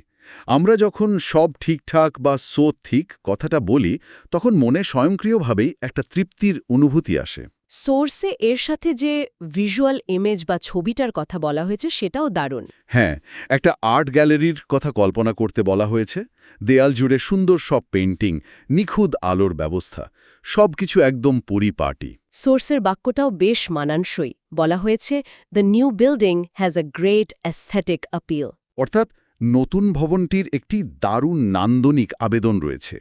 আমরা যখন সব ঠিকঠাক বা সো থিক কথাটা বলি, তখন মনে স্বয়ংক্রিয়ভাবেই একটা তৃপ্তির অনুভূতি আসে। সোর্সে এর সাথে যে ভিজুয়াল ইমেজ বা ছবিটার কথা বলা হয়েছে সেটাও দারুণ। হ্যাঁ, একটা আর্ট গ্যালারির কথা কল্পনা করতে বলা হয়েছে। দেয়াল জুড়ে সুন্দর সব পেইন্টিং, নিখুঁত আলোর ব্যবস্থা, সবকিছু একদম পরিপাটি। সোর্সের বাক্যটাও বেশ মানানসই। বলা হয়েছে, the new building has a great aesthetic appeal. অর্থাৎ নতুন ভবনটির একটি দারুণ নান্দনিক আবেদন রয়েছে।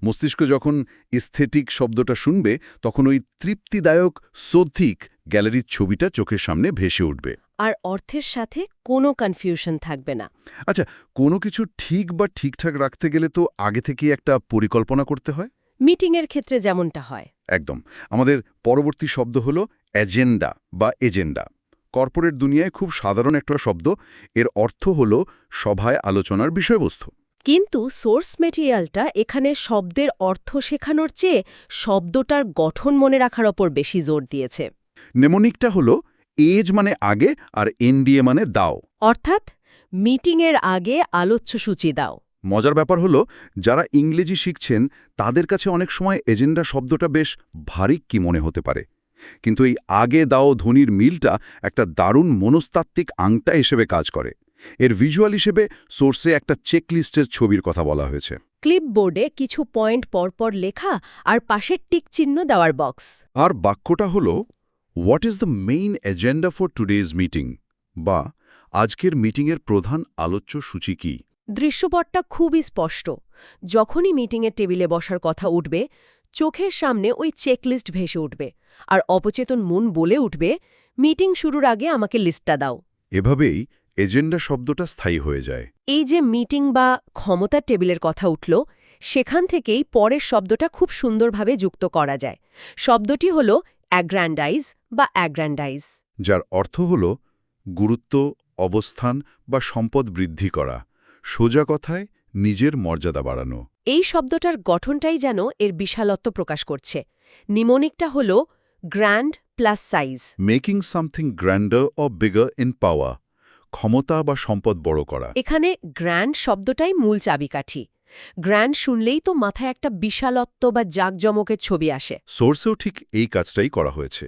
মস্তিষ্ক যখন স্থেটিক শব্দটা শুনবে তখন ওই তৃপ্তিদায়ক সৌদ্ধিক গ্যালারির ছবিটা চোখের সামনে ভেসে উঠবে। আর অর্থের সাথে কোনো কনফিউশন থাকবে না। আচ্ছা, কোনো কিছু ঠিক বা ঠিকঠাক রাখতে গেলে তো আগে থেকেই একটা পরিকল্পনা করতে হয়। মিটিংয়ের ক্ষেত্রে যেমনটা হয়। একদম। আমাদের পরবর্তী শব্দ হলো এজেন্ডা বা এজেন্ডা। কর্পোরেট দুনিয়ায় খুব সাধারণ একটা শব্দ। এর অর্থ হলো সভায় আলোচনার বিষয়বস্তু। কিন্তু সোর্স মেটেরিয়ালটা এখানে শব্দের অর্থ শেখানোর চেয়ে শব্দটার গঠন মনে রাখার ওপর বেশি জোর দিয়েছে। নেমোনিকটা হলো এজ মানে আগে আর এনডিএ মানে দাও। অর্থাৎ মিটিংয়ের আগে আলোচ্যসূচি দাও। মজার ব্যাপার হলো যারা ইংরেজি শিখছেন তাদের কাছে অনেক সময় এজেন্ডা শব্দটা বেশ ভারী কি মনে হতে পারে, কিন্তু এই আগে দাও ধ্বনির মিলটা একটা দারুণ মনস্তাত্ত্বিক আংটা হিসেবে কাজ করে। এর ভিজুয়াল হিসেবে সোর্সে একটা চেকলিস্টের ছবির কথা বলা হয়েছে। ক্লিপবোর্ডে কিছু পয়েন্ট পরপর লেখা আর পাশের টিক চিহ্ন দেওয়ার বক্স। আর বাক্যটা হলো what is the main agenda for today's meeting, বা আজকের মিটিংয়ের প্রধান আলোচ্য সূচি কী। দৃশ্যপটটা খুবই স্পষ্ট। যখনই মিটিংয়ের টেবিলে বসার কথা উঠবে, চোখের সামনে ওই চেকলিস্ট ভেসে উঠবে, আর অবচেতন মন বলে উঠবে, মিটিং শুরুর আগে আমাকে লিস্টটা দাও। এভাবেই এজেন্ডা শব্দটা স্থায়ী হয়ে যায়। এই যে মিটিং বা ক্ষমতার টেবিলের কথা উঠল, সেখান থেকেই পরের শব্দটা খুব সুন্দরভাবে যুক্ত করা যায়। শব্দটি হল অ্যাগ্র্যান্ডাইজ বা অ্যাগ্র্যান্ডাইজ, যার অর্থ হল গুরুত্ব, অবস্থান বা সম্পদ বৃদ্ধি করা, সোজা কথায় নিজের মর্যাদা বাড়ানো। এই শব্দটার গঠনটাই যেন এর বিশালত্ব প্রকাশ করছে। নিমোনিকটা হল grand plus size. Making something grandeur or bigger in পাওয়ার, ক্ষমতা বা সম্পদ বড় করা। এখানে গ্র্যান্ড শব্দটাই মূল চাবিকাঠি। গ্র্যান্ড শুনলেই তো মাথায় একটা বিশালত্ব বা জাঁকজমকের ছবি আসে। সোর্সেও ঠিক এই কাজটাই করা হয়েছে।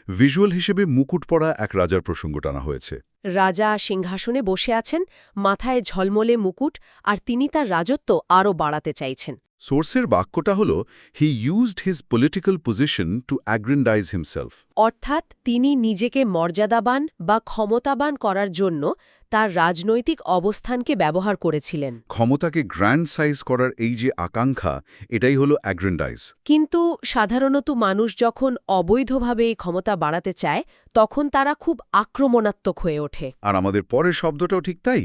ভিজুয়াল হিসেবে মুকুট পরা এক রাজার প্রসঙ্গ টানা হয়েছে। রাজা সিংহাসনে বসে আছেন, মাথায় ঝলমলে মুকুট, আর তিনি তার রাজত্ব আরও বাড়াতে চাইছেন। সোর্সের বাক্যটা হল he used his political position to aggrandize himself. অর্থাৎ তিনি নিজেকে মর্যাদাবান বা ক্ষমতাবান করার জন্য তার রাজনৈতিক অবস্থানকে ব্যবহার করেছিলেন। ক্ষমতাকে গ্র্যান্ড সাইজ করার এই যে আকাঙ্ক্ষা, এটাই হলো অ্যাগ্রেন্ডাইজ। কিন্তু সাধারণত মানুষ যখন অবৈধভাবে এই ক্ষমতা বাড়াতে চায়, তখন তারা খুব আক্রমণাত্মক হয়ে ওঠে। আর আমাদের পরের শব্দটাও ঠিক তাই,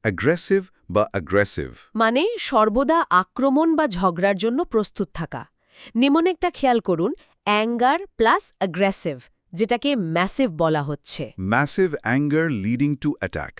অ্যাগ্রেসিভ বা অ্যাগ্রেসিভ। মানে সর্বদা আক্রমণ বা ঝগড়ার জন্য প্রস্তুত থাকা। নিমোনিকটা খেয়াল করুন, অ্যাঙ্গার প্লাস অ্যাগ্রেসিভ, যেটাকে ম্যাসিভ বলা হচ্ছে। Massive anger leading to attack,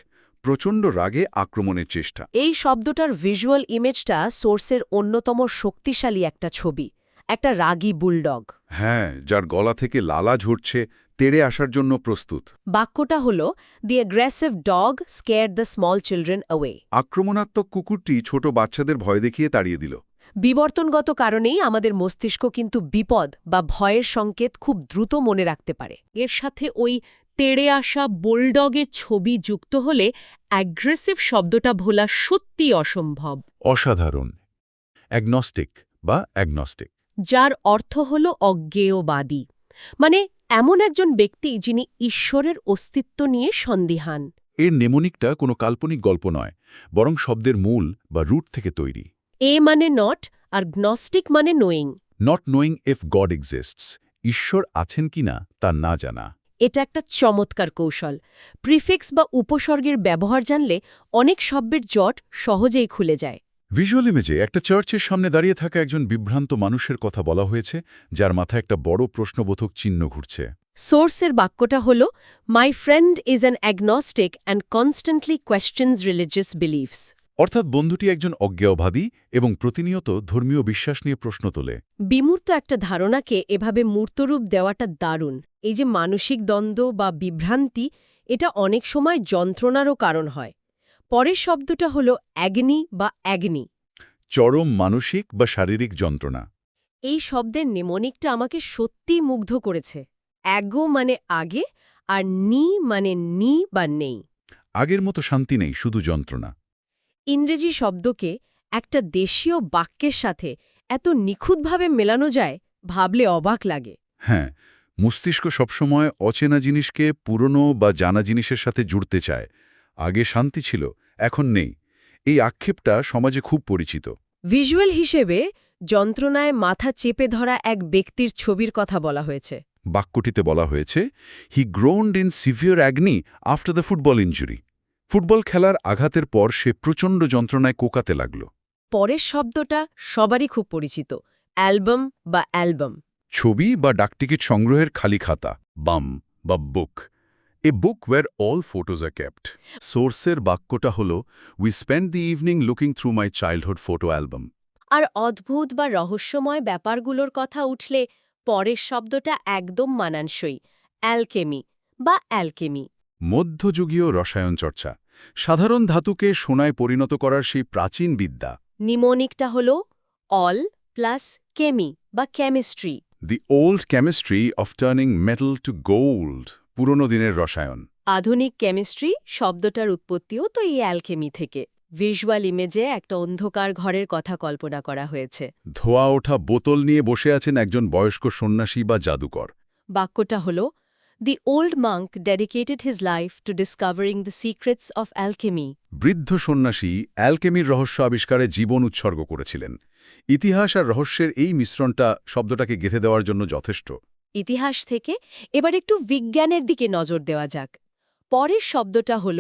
প্রচণ্ড রাগে আক্রমণের চেষ্টা। এই শব্দটার ভিজুয়াল ইমেজটা সোর্সের অন্যতম শক্তিশালী একটা ছবি, একটা রাগী বুলডগ। হ্যাঁ, যার গলা থেকে লালা ঝরছে, তেড়ে আসার জন্য প্রস্তুত। বাক্যটা হল, the aggressive dog scare the small children away. আক্রমণাত্মক কুকুরটি ছোট বাচ্চাদের ভয় দেখিয়ে তাড়িয়ে দিল। বিবর্তনগত কারণেই আমাদের মস্তিষ্ক কিন্তু বিপদ বা ভয়ের সংকেত খুব দ্রুত মনে রাখতে পারে। এর সাথে ওই তেড়ে আসা বুলডগের ছবি যুক্ত হলে অ্যাগ্রেসিভ শব্দটা ভোলা সত্যি অসম্ভব। অসাধারণ। অ্যাগনস্টিক বা অ্যাগনস্টিক, যার অর্থ হল অজ্ঞেয়বাদী, মানে এমন একজন ব্যক্তি যিনি ঈশ্বরের অস্তিত্ব নিয়ে সন্দিহান। এর নেমোনিকটা কোনো কাল্পনিক গল্প নয়, বরং শব্দের মূল বা রুট থেকে তৈরি। এ মানে নট, আর গ্নস্টিক মানে knowing. Not knowing if god exists, ঈশ্বর আছেন কিনা তা না জানা। এটা একটা চমৎকার কৌশল। প্রিফিক্স বা উপসর্গের ব্যবহার জানলে অনেক শব্দের জট সহজেই খুলে যায়। ভিজুয়াল ইমেজে একটা চার্চের সামনে দাঁড়িয়ে থাকা একজন বিভ্রান্ত মানুষের কথা বলা হয়েছে, যার মাথায় একটা বড় প্রশ্নবোধক চিহ্ন ঘুরছে। সোর্সের বাক্যটা হল, my friend is an Agnostic and constantly questions religious beliefs. অর্থাৎ বন্ধুটি একজন অজ্ঞেয়বাদী এবং প্রতিনিয়ত ধর্মীয় বিশ্বাস নিয়ে প্রশ্ন তোলে। বিমূর্ত একটা ধারণাকে এভাবে মূর্তরূপ দেওয়াটা দারুণ। এই যে মানসিক দ্বন্দ্ব বা বিভ্রান্তি, এটা অনেক সময় যন্ত্রণারও কারণ হয়। পরের শব্দটা হল অ্যাগনি বা অ্যাগনি। চরম মানসিক বা শারীরিক যন্ত্রণা। এই শব্দের নেমনিকটা আমাকে সত্যিই মুগ্ধ করেছে। অ্যাগো মানে আগে, আর নি মানে নি বা নেই। আগের মতো শান্তি নেই, শুধু যন্ত্রণা। ইংরেজি শব্দকে একটা দেশীয় বাক্যের সাথে এত নিখুঁতভাবে মেলানো যায়, ভাবলে অবাক লাগে। হ্যাঁ, মস্তিষ্ক সবসময় অচেনা জিনিসকে পুরনো বা জানা জিনিসের সাথে জুড়তে চায়। আগে শান্তি ছিল, এখন নেই। এই আক্ষেপটা সমাজে খুব পরিচিত। ভিজুয়াল হিসেবে যন্ত্রণায় মাথা চেপে ধরা এক ব্যক্তির ছবির কথা বলা হয়েছে। বাক্যটিতে বলা হয়েছে, he groaned in severe agony after the football injury. Football খেলার আঘাতের পর সে প্রচণ্ড যন্ত্রণায় কোকাতে লাগল। পরের শব্দটা সবারই খুব পরিচিত, অ্যালবাম বা অ্যালবাম। ছবি বা ডাকটিকিট সংগ্রহের খালি খাতা, বাম বা book. A book where all photos are kept. সোর্সের বাক্যটা হল, we spend the evening looking through my childhood photo album. আর অদ্ভুত বা রহস্যময় ব্যাপারগুলোর কথা উঠলে পরের শব্দটা একদম মানানসই, অ্যালকেমি বা অ্যালকেমি। মধ্যযুগীয় রসায়ন চর্চা, সাধারণ ধাতুকে সোনায় পরিণত করার সেই প্রাচীন বিদ্যা। নিমোনিকটা হল অল প্লাস কেমি বা chemistry. The old chemistry of turning metal two gold, পুরনো দিনের রসায়ন। আধুনিক কেমিস্ট্রি শব্দটার উৎপত্তিও তো এই অ্যালকেমি থেকে। ভিজুয়াল ইমেজে একটা অন্ধকার ঘরের কথা কল্পনা করা হয়েছে। ধোয়া ওঠা বোতল নিয়ে বসে আছেন একজন বয়স্ক সন্ন্যাসী বা জাদুকর। বাক্যটা হল, The old monk dedicated his life to discovering the secrets of alchemy. বৃদ্ধ সন্ন্যাসী অ্যালকেমির রহস্য আবিষ্কারে জীবন উৎসর্গ করেছিলেন। ইতিহাস আর রহস্যের এই মিশ্রণটা শব্দটাকে গেঁথে দেওয়ার জন্য যথেষ্ট। ইতিহাস থেকে এবার একটু বিজ্ঞানের দিকে নজর দেওয়া যাক। পরের শব্দটা হল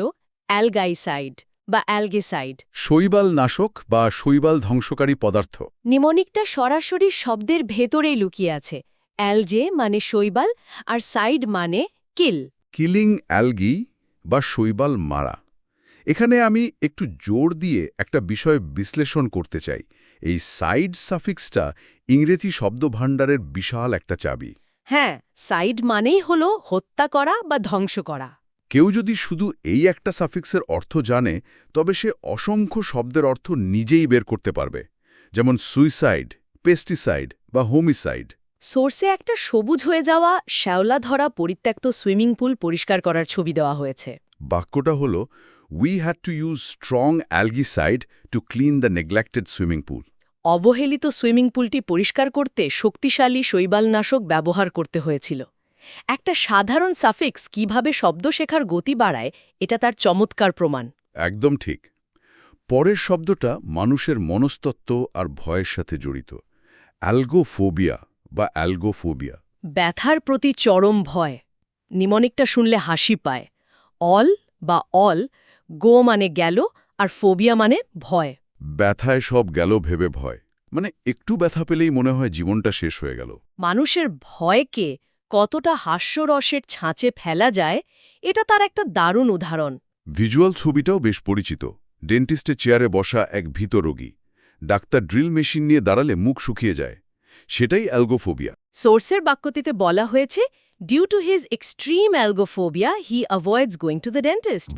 অ্যালগাইসাইড বা অ্যালগেসাইড। শৈবাল নাশক বা শৈবাল ধ্বংসকারী পদার্থ। নিমোনিকটা সরাসরি শব্দের ভেতরেই লুকিয়ে আছে। অ্যালজে মানে শৈবাল আর সাইড মানে কিল। কিলিং অ্যালগি বা শৈবাল মারা। এখানে আমি একটু জোর দিয়ে একটা বিষয় বিশ্লেষণ করতে চাই। এই সাইড সাফিক্সটা ইংরেজি শব্দভাণ্ডারের বিশাল একটা চাবি। হ্যাঁ, সাইড মানেই হল হত্যা করা বা ধ্বংস করা। কেউ যদি শুধু এই একটা সাফিক্সের অর্থ জানে, তবে সে অসংখ্য শব্দের অর্থ নিজেই বের করতে পারবে। যেমন সুইসাইড, পেস্টিসাইড বা হোমিসাইড। সোর্সে একটা সবুজ হয়ে যাওয়া শ্যাওলা ধরা পরিত্যক্ত সুইমিং পুল পরিষ্কার করার ছবি দেওয়া হয়েছে। বাক্যটা হল, we had to use strong algicide to clean the neglected swimming pool. অবহেলিত সুইমিং পুলটি পরিষ্কার করতে শক্তিশালী শৈবালনাশক ব্যবহার করতে হয়েছিল। একটা সাধারণ সাফিক্স কিভাবে শব্দ শেখার গতি বাড়ায়, এটা তার চমৎকার প্রমাণ। একদম ঠিক। পরের শব্দটা মানুষের মনস্তত্ত্ব আর ভয়ের সাথে জড়িত। অ্যালগোফোবিয়া বা অ্যালগোফোবিয়া। ব্যথার প্রতি চরম ভয়। নিমনিকটা শুনলে হাসি পায়। অল বা অল, গো মানে গেল, আর ফোবিয়া মানে ভয়। ব্যথায় সব গেল ভেবে ভয়, মানে একটু ব্যথা পেলেই মনে হয় জীবনটা শেষ হয়ে গেল। মানুষের ভয়কে কতটা হাস্যরসের ছাঁচে ফেলা যায়, এটা তার একটা দারুণ উদাহরণ। ভিজুয়াল ছবিটাও বেশ পরিচিত। ডেন্টিস্টের চেয়ারে বসা এক ভীত রোগী। ডাক্তার ড্রিল মেশিন নিয়ে দাঁড়ালে মুখ শুকিয়ে যায়। সেটাই অ্যালগোফোবিয়া। সোর্সের বাক্যটিতে বলা হয়েছে, due to his extreme algophobia he avoids going to the dentist.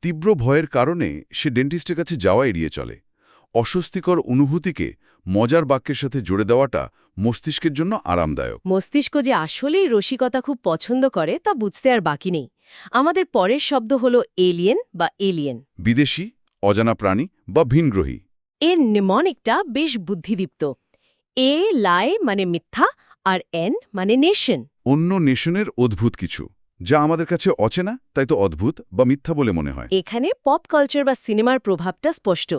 তীব্র ভয়ের কারণে সে ডেন্টিস্টের কাছে যাওয়া এড়িয়ে চলে। অস্বস্তিকর অনুভূতিকে মজার বাক্যের সাথে জুড়ে দেওয়াটা মস্তিষ্কের জন্য আরামদায়ক। মস্তিষ্ক যে আসলেই রসিকতা খুব পছন্দ করে তা বুঝতে আর বাকি নেই। আমাদের পরের শব্দ হল এলিয়েন বা এলিয়েন। বিদেশি, অজানা প্রাণী বা ভিনগ্রহী। এর নিমনিকটা বেশ বুদ্ধিদীপ্ত। এ লাই মানে মিথ্যা, আর এন মানে নেশন। অন্য নেশনের অদ্ভুত কিছু, যা আমাদের কাছে অচেনা, তাই তো অদ্ভুত বা মিথ্যা বলে মনে হয়। এখানে পপ কালচার বা সিনেমার প্রভাবটা স্পষ্ট।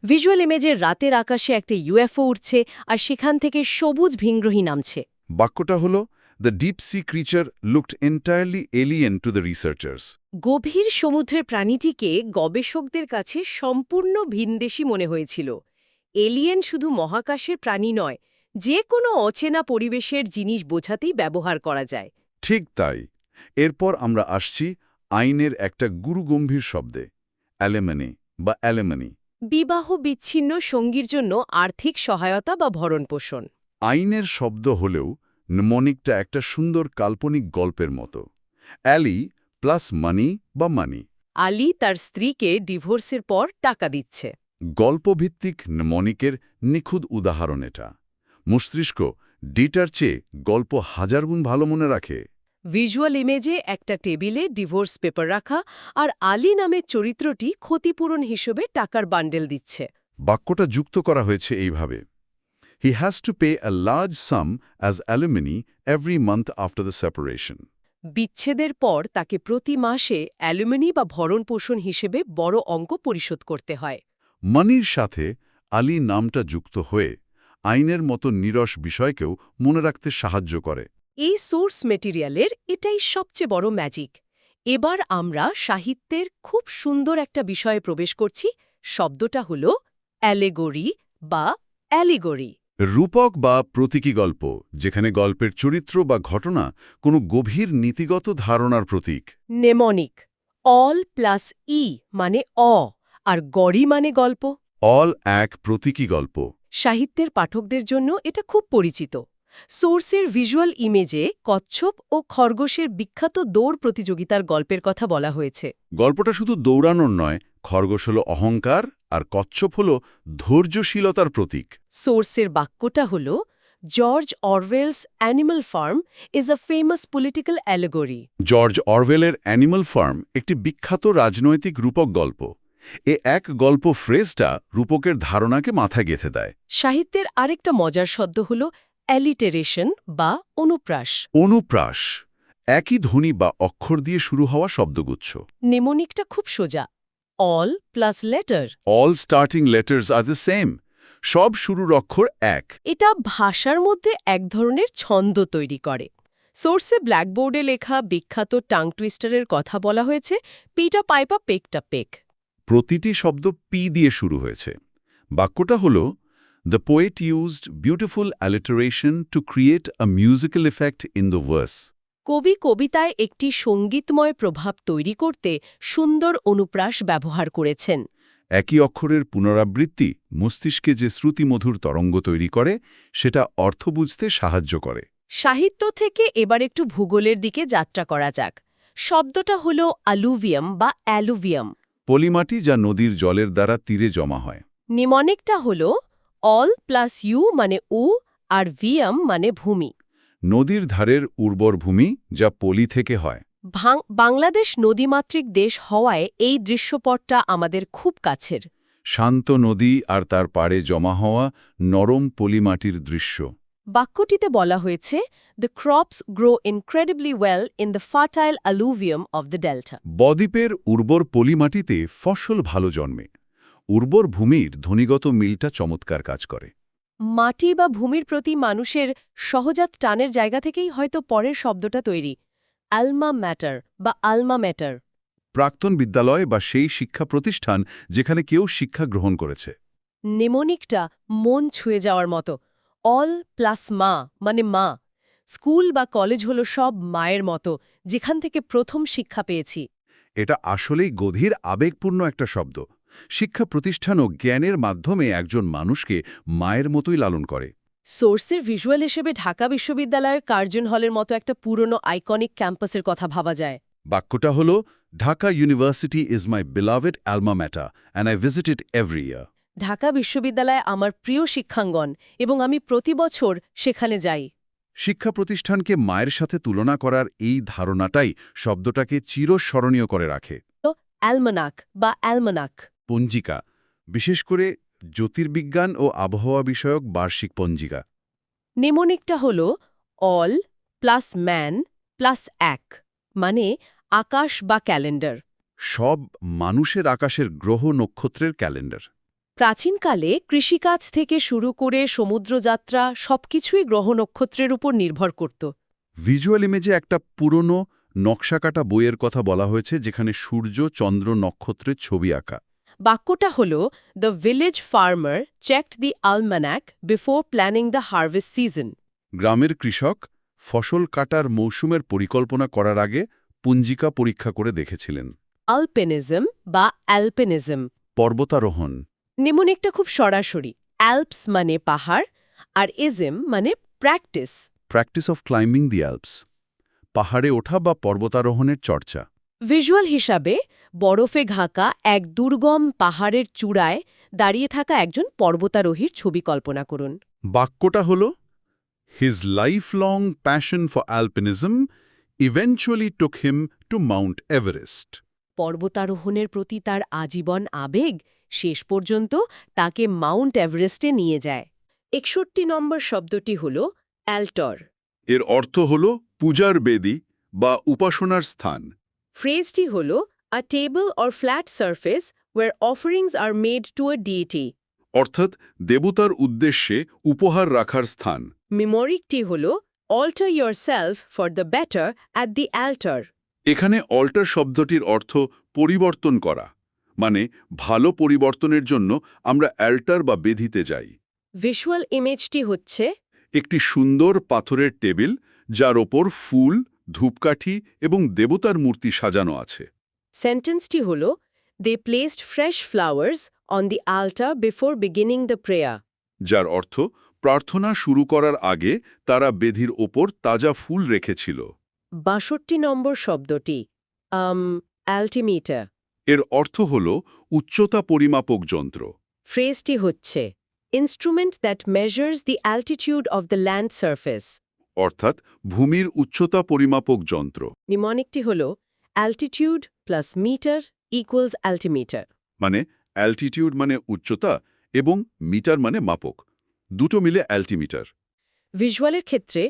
ভিজুয়াল ইমেজের রাতের আকাশে একটা ইউএফও উঠছে আর সেখান থেকে সবুজ ভিনগ্রহী নামছে। বাক্যটা হল, the deep sea creature looked entirely alien to the researchers. গভীর সমুদ্রের প্রাণীটিকে গবেষকদের কাছে সম্পূর্ণ ভিনদেশী মনে হয়েছিল। এলিয়েন শুধু মহাকাশের প্রাণী নয়, যে কোনো অচেনা পরিবেশের জিনিস বোঝাতেই ব্যবহার করা যায়। ঠিক তাই। এরপর আমরা আসছি আইনের একটা গুরুগম্ভীর শব্দে, অ্যালেমনি বা অ্যালেমনি। বিবাহ বিচ্ছিন্ন সঙ্গীর জন্য আর্থিক সহায়তা বা ভরণপোষণ। আইনের শব্দ হলেও নিমনিকটা একটা সুন্দর কাল্পনিক গল্পের মতো। অ্যালি প্লাস মানি বা মানি। আলী তার স্ত্রীকে ডিভোর্সের পর টাকা দিচ্ছে। গল্পভিত্তিক নিমনিকের নিখুঁত উদাহরণ এটা। মস্তিষ্ক ডিটার চেয়ে গল্প হাজার গুণ ভালো মনে রাখে। ভিজুয়াল ইমেজে একটা টেবিলে ডিভোর্স পেপার রাখা আর আলী নামের চরিত্রটি ক্ষতিপূরণ হিসেবে টাকার বান্ডেল দিচ্ছে। বাক্যটা যুক্ত করা হয়েছে এইভাবে: He has to pay a large sum as alimony every month after the separation. বিচ্ছেদের পর তাকে প্রতি মাসে অ্যালুমিনি বা ভরণপোষণ হিসেবে বড় অঙ্ক পরিশোধ করতে হয়। মানির সাথে আলী নামটা যুক্ত হয়ে আইনের মতো নিরস বিষয়কেও মনে রাখতে সাহায্য করে। এই সোর্স মেটেরিয়ালের এটাই সবচেয়ে বড় ম্যাজিক। এবার আমরা সাহিত্যের খুব সুন্দর একটা বিষয়ে প্রবেশ করছি। শব্দটা হল অ্যালেগরি বা অ্যালিগরি। রূপক বা প্রতীকী গল্প, যেখানে গল্পের চরিত্র বা ঘটনা কোনো গভীর নীতিগত ধারণার প্রতীক। নেমনিক, অল প্লাস ই মানে আর গরি মানে গল্প। অল এক প্রতীকী গল্প। সাহিত্যের পাঠকদের জন্য এটা খুব পরিচিত। সোর্সের ভিজুয়াল ইমেজে কচ্ছপ ও খরগোশের বিখ্যাত দৌড় প্রতিযোগিতার গল্পের কথা বলা হয়েছে। গল্পটা শুধু দৌড়ানোর নয়, খরগোশ হল অহংকার আর কচ্ছপ হল ধৈর্যশীলতার প্রতীক। সোর্সের বাক্যটা হল, George Orwell's Animal Farm is a famous political allegory. George অরওয়েলের অ্যানিমাল ফার্ম একটি বিখ্যাত রাজনৈতিক রূপক গল্প। এ এক গল্প ফ্রেজটা রূপকের ধারণাকে মাথায় গেঁথে দেয়। সাহিত্যের আরেকটা মজার শব্দ হল অ্যালিটেরেশন বা অনুপ্রাস। অনুপ্রাস একই ধ্বনি বা অক্ষর দিয়ে শুরু হওয়া শব্দগুচ্ছ। নেমনিকটা খুব সোজা, all plus letter. All starting letters are the same. সব শুরুর অক্ষর এক। এটা ভাষার মধ্যে এক ধরনের ছন্দ তৈরি করে। সোর্সে ব্ল্যাকবোর্ডে লেখা বিখ্যাত টাং টুইস্টারের কথা বলা হয়েছে, পিটা পাইপা পেকটা পেক। প্রতিটি শব্দ পি দিয়ে শুরু হয়েছে। বাক্যটা হল, the poet used beautiful alliteration to create a musical effect in the verse. কবি কবিতায় একটি সঙ্গীতময় প্রভাব তৈরি করতে সুন্দর অনুপ্রাস ব্যবহার করেছেন। একই অক্ষরের পুনরাবৃত্তি মস্তিষ্কে যে শ্রুতিমধুর তরঙ্গ তৈরি করে, সেটা অর্থ বুঝতে সাহায্য করে। সাহিত্য থেকে এবার একটু ভূগোলের দিকে যাত্রা করা যাক। শব্দটা হল আলুভিয়াম বা অ্যালুভিয়াম। পলিমাটি যা নদীর জলের দ্বারা তীরে জমা হয়। নিমনিকটা হল অল প্লাস ইউ মানে আর ভিয়াম মানে ভূমি। নদীর ধারের উর্বর ভূমি যা পলি থেকে হয়। বাংলাদেশ নদীমাতৃক দেশ হওয়ায় এই দৃশ্যপটটা আমাদের খুব কাছের। শান্ত নদী আর তার পাড়ে জমা হওয়া নরম পলিমাটির দৃশ্য। বাক্যটিতে বলা হয়েছে, the crops grow incredibly well in the fertile alluvium of the delta. বদ্বীপের উর্বর পলিমাটিতে ফসল ভালো জন্মে। উর্বর ভূমির ধ্বনিগত মিলটা চমৎকার কাজ করে। মাটি বা ভূমির প্রতি মানুষের সহজাত টানের জায়গা থেকেই হয়তো পরের শব্দটা তৈরি, অ্যালমা ম্যাটার বা আলমা ম্যাটার। প্রাক্তন বিদ্যালয় বা সেই শিক্ষা প্রতিষ্ঠান যেখানে কেউ শিক্ষা গ্রহণ করেছে। নেমনিকটা মন ছুঁয়ে যাওয়ার মতো, অল প্লাস মা মানে মা। স্কুল বা কলেজ হলো সব মায়ের মতো, যেখান থেকে প্রথম শিক্ষা পেয়েছি। এটা আসলেই গভীর আবেগপূর্ণ একটা শব্দ। শিক্ষা প্রতিষ্ঠানও জ্ঞানের মাধ্যমে একজন মানুষকে মায়ের মতোই লালন করে। সোর্সের ভিজুয়াল হিসেবে ঢাকা বিশ্ববিদ্যালয়ের কার্জন হলের মতো একটা পুরনো আইকনিক ক্যাম্পাসের কথা ভাবা যায়। বাক্যটা হল, Dhaka university is my beloved alma mater and I visit it every year. Dhaka বিশ্ববিদ্যালয় আমার প্রিয় শিক্ষাঙ্গন এবং আমি প্রতি বছর সেখানে যাই। শিক্ষা প্রতিষ্ঠানকে মায়ের সাথে তুলনা করার এই ধারণাটাই শব্দটাকে চিরস্মরণীয় করে রাখে। অ্যালমানাক বা অ্যালমানাক পঞ্জিকা, বিশেষ করে জ্যোতির্বিজ্ঞান ও আবহাওয়া বিষয়ক বার্ষিক পঞ্জিকা। নেমনিকটা হল অল প্লাস ম্যান প্লাস এক মানে আকাশ বা ক্যালেন্ডার। সব মানুষের আকাশের গ্রহ নক্ষত্রের ক্যালেন্ডার। প্রাচীনকালে কৃষিকাজ থেকে শুরু করে সমুদ্রযাত্রা সবকিছুই গ্রহ নক্ষত্রের উপর নির্ভর করত। ভিজুয়াল ইমেজে একটা পুরনো নকশাকাটা বইয়ের কথা বলা হয়েছে, যেখানে সূর্য, চন্দ্র, নক্ষত্রের ছবি আঁকা। বাক্যটা হল, the village farmer checked the almanac before planning the harvest season. গ্রামের কৃষক ফসল কাটার মৌসুমের পরিকল্পনা করার আগে পঞ্জিকা পরীক্ষা করে দেখেছিলেন। আলপিনিজম বা অ্যালপিনিজম পর্বতারোহণ। নেমনিকটা খুব সরাসরি, অ্যালপস মানে পাহাড় আর ইজম মানে practice. Practice of climbing the Alps, পাহাড়ে ওঠা বা পর্বতারোহণের চর্চা। ভিজুয়াল হিসাবে বরফে ঢাকা এক দুর্গম পাহাড়ের চূড়ায় দাঁড়িয়ে থাকা একজন পর্বতারোহীর ছবি কল্পনা করুন। বাক্যটা হল, His lifelong passion for alpinism eventually took him to Mount Everest. পর্বতারোহণের প্রতি তার আজীবন আবেগ শেষ পর্যন্ত তাকে মাউন্ট এভারেস্টে নিয়ে যায়। 61 নম্বর শব্দটি হল অ্যাল্টর। এর অর্থ হল পূজার বেদি বা উপাসনার স্থান। ফ্রেজটি হল a table or flat surface where offerings are made to a deity. অর্থাৎ দেবতার উদ্দেশ্যে উপহার রাখার স্থান। মিমোরিকটি হল alter yourself for the better at the altar. এখানে অল্টার শব্দটির অর্থ পরিবর্তন করা, মানে ভালো পরিবর্তনের জন্য আমরা অ্যাল্টার বা বেদিতে যাই। ভিজুয়াল ইমেজটি হচ্ছে একটি সুন্দর পাথরের টেবিল যার ওপর ফুল, ধূপকাঠি এবং দেবতার মূর্তি সাজানো আছে। সেন্টেন্সটি হল they placed fresh flowers on the altar before beginning the prayer. যার অর্থ প্রার্থনা শুরু করার আগে তারা বেদির ওপর তাজা ফুল রেখেছিল। 62 নম্বর শব্দটি অ্যাল্টিমিটার। এর অর্থ হল উচ্চতা পরিমাপক যন্ত্র। ফ্রেজটি হচ্ছে instrument that measures the altitude of the land surface. অর্থাৎ ভূমির উচ্চতা পরিমাপক যন্ত্র। নিমনিকটি হল অ্যালটিটিউড প্লাস মিটার ইকুয়ালস অ্যাল্টিমিটার। মানে অ্যালটিটিউড মানে উচ্চতা এবং মিটার মানে মাপক, দুটো মিলে অ্যালটিমিটার। ভিজুয়ালের ক্ষেত্রে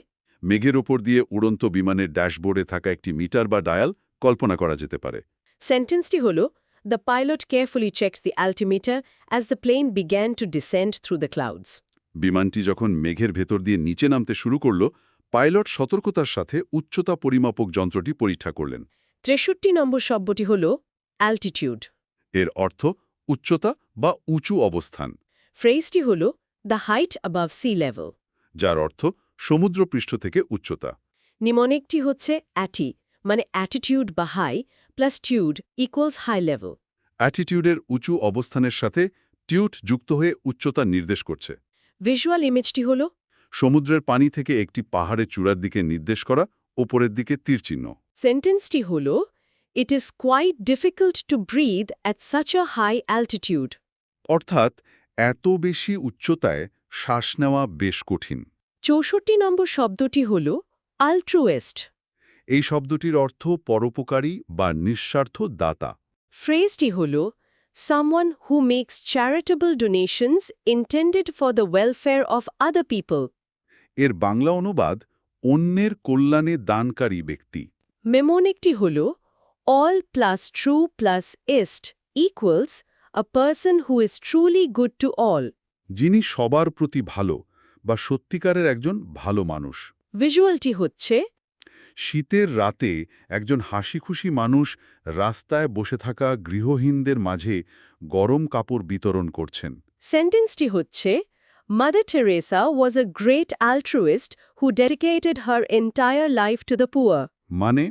মেঘের ওপর দিয়ে উড়ন্ত বিমানের ড্যাশবোর্ডে থাকা একটি মিটার বা ডায়াল কল্পনা করা যেতে পারে। সেন্টেন্সটি হল the pilot carefully checked the altimeter as the plane began to descend through the clouds. বিমানটি যখন মেঘের ভেতর দিয়ে নিচে নামতে শুরু করল, পাইলট সতর্কতার সাথে উচ্চতা পরিমাপক যন্ত্রটি পরীক্ষা করলেন। 63 নম্বর শব্দটি হল অ্যালটিটিউড। এর অর্থ উচ্চতা বা উঁচু অবস্থান। ফ্রেজটি হল the height above sea level. যার অর্থ সমুদ্রপৃষ্ঠ থেকে উচ্চতা। নিমনিকটি হচ্ছে অ্যাটি মানে অ্যাটিটিউড বা high plus tude equals high level. অ্যাটিটিউডের উঁচু অবস্থানের সাথে টিউট যুক্ত হয়ে উচ্চতা নির্দেশ করছে। ভিজুয়াল ইমেজটি হল সমুদ্রের পানি থেকে একটি পাহাড়ের চূড়ার দিকে নির্দেশ করা, ওপরের দিকে তীরচিহ্ন। সেন্টেন্সটি হল it is quite difficult to breathe at such a high altitude. অর্থাৎ এত বেশি উচ্চতায় শ্বাস নেওয়া বেশ কঠিন। 64 নম্বর শব্দটি হল আলট্রুয়েস্ট। এই শব্দটির অর্থ পরোপকারী বা নিঃস্বার্থ দাতা। ফ্রেজটি হল someone who makes charitable donations intended for the welfare of other people. এর বাংলা অনুবাদ অন্যের কল্যাণে দানকারী ব্যক্তি। মেমোনিকটি হল all plus true plus east equals a person who is truly good to all. যিনি সবার প্রতি ভালো বা সত্যিকারের একজন ভালো মানুষ। ভিজুয়ালটি হচ্ছে শীতের রাতে একজন হাসিখুশি মানুষ রাস্তায় বসে থাকা গৃহহীনদের মাঝে গরম কাপড় বিতরণ করছেন। সেন্টেন্সটি হচ্ছে mother Teresa was a great altruist who dedicated her entire life to the poor. মানে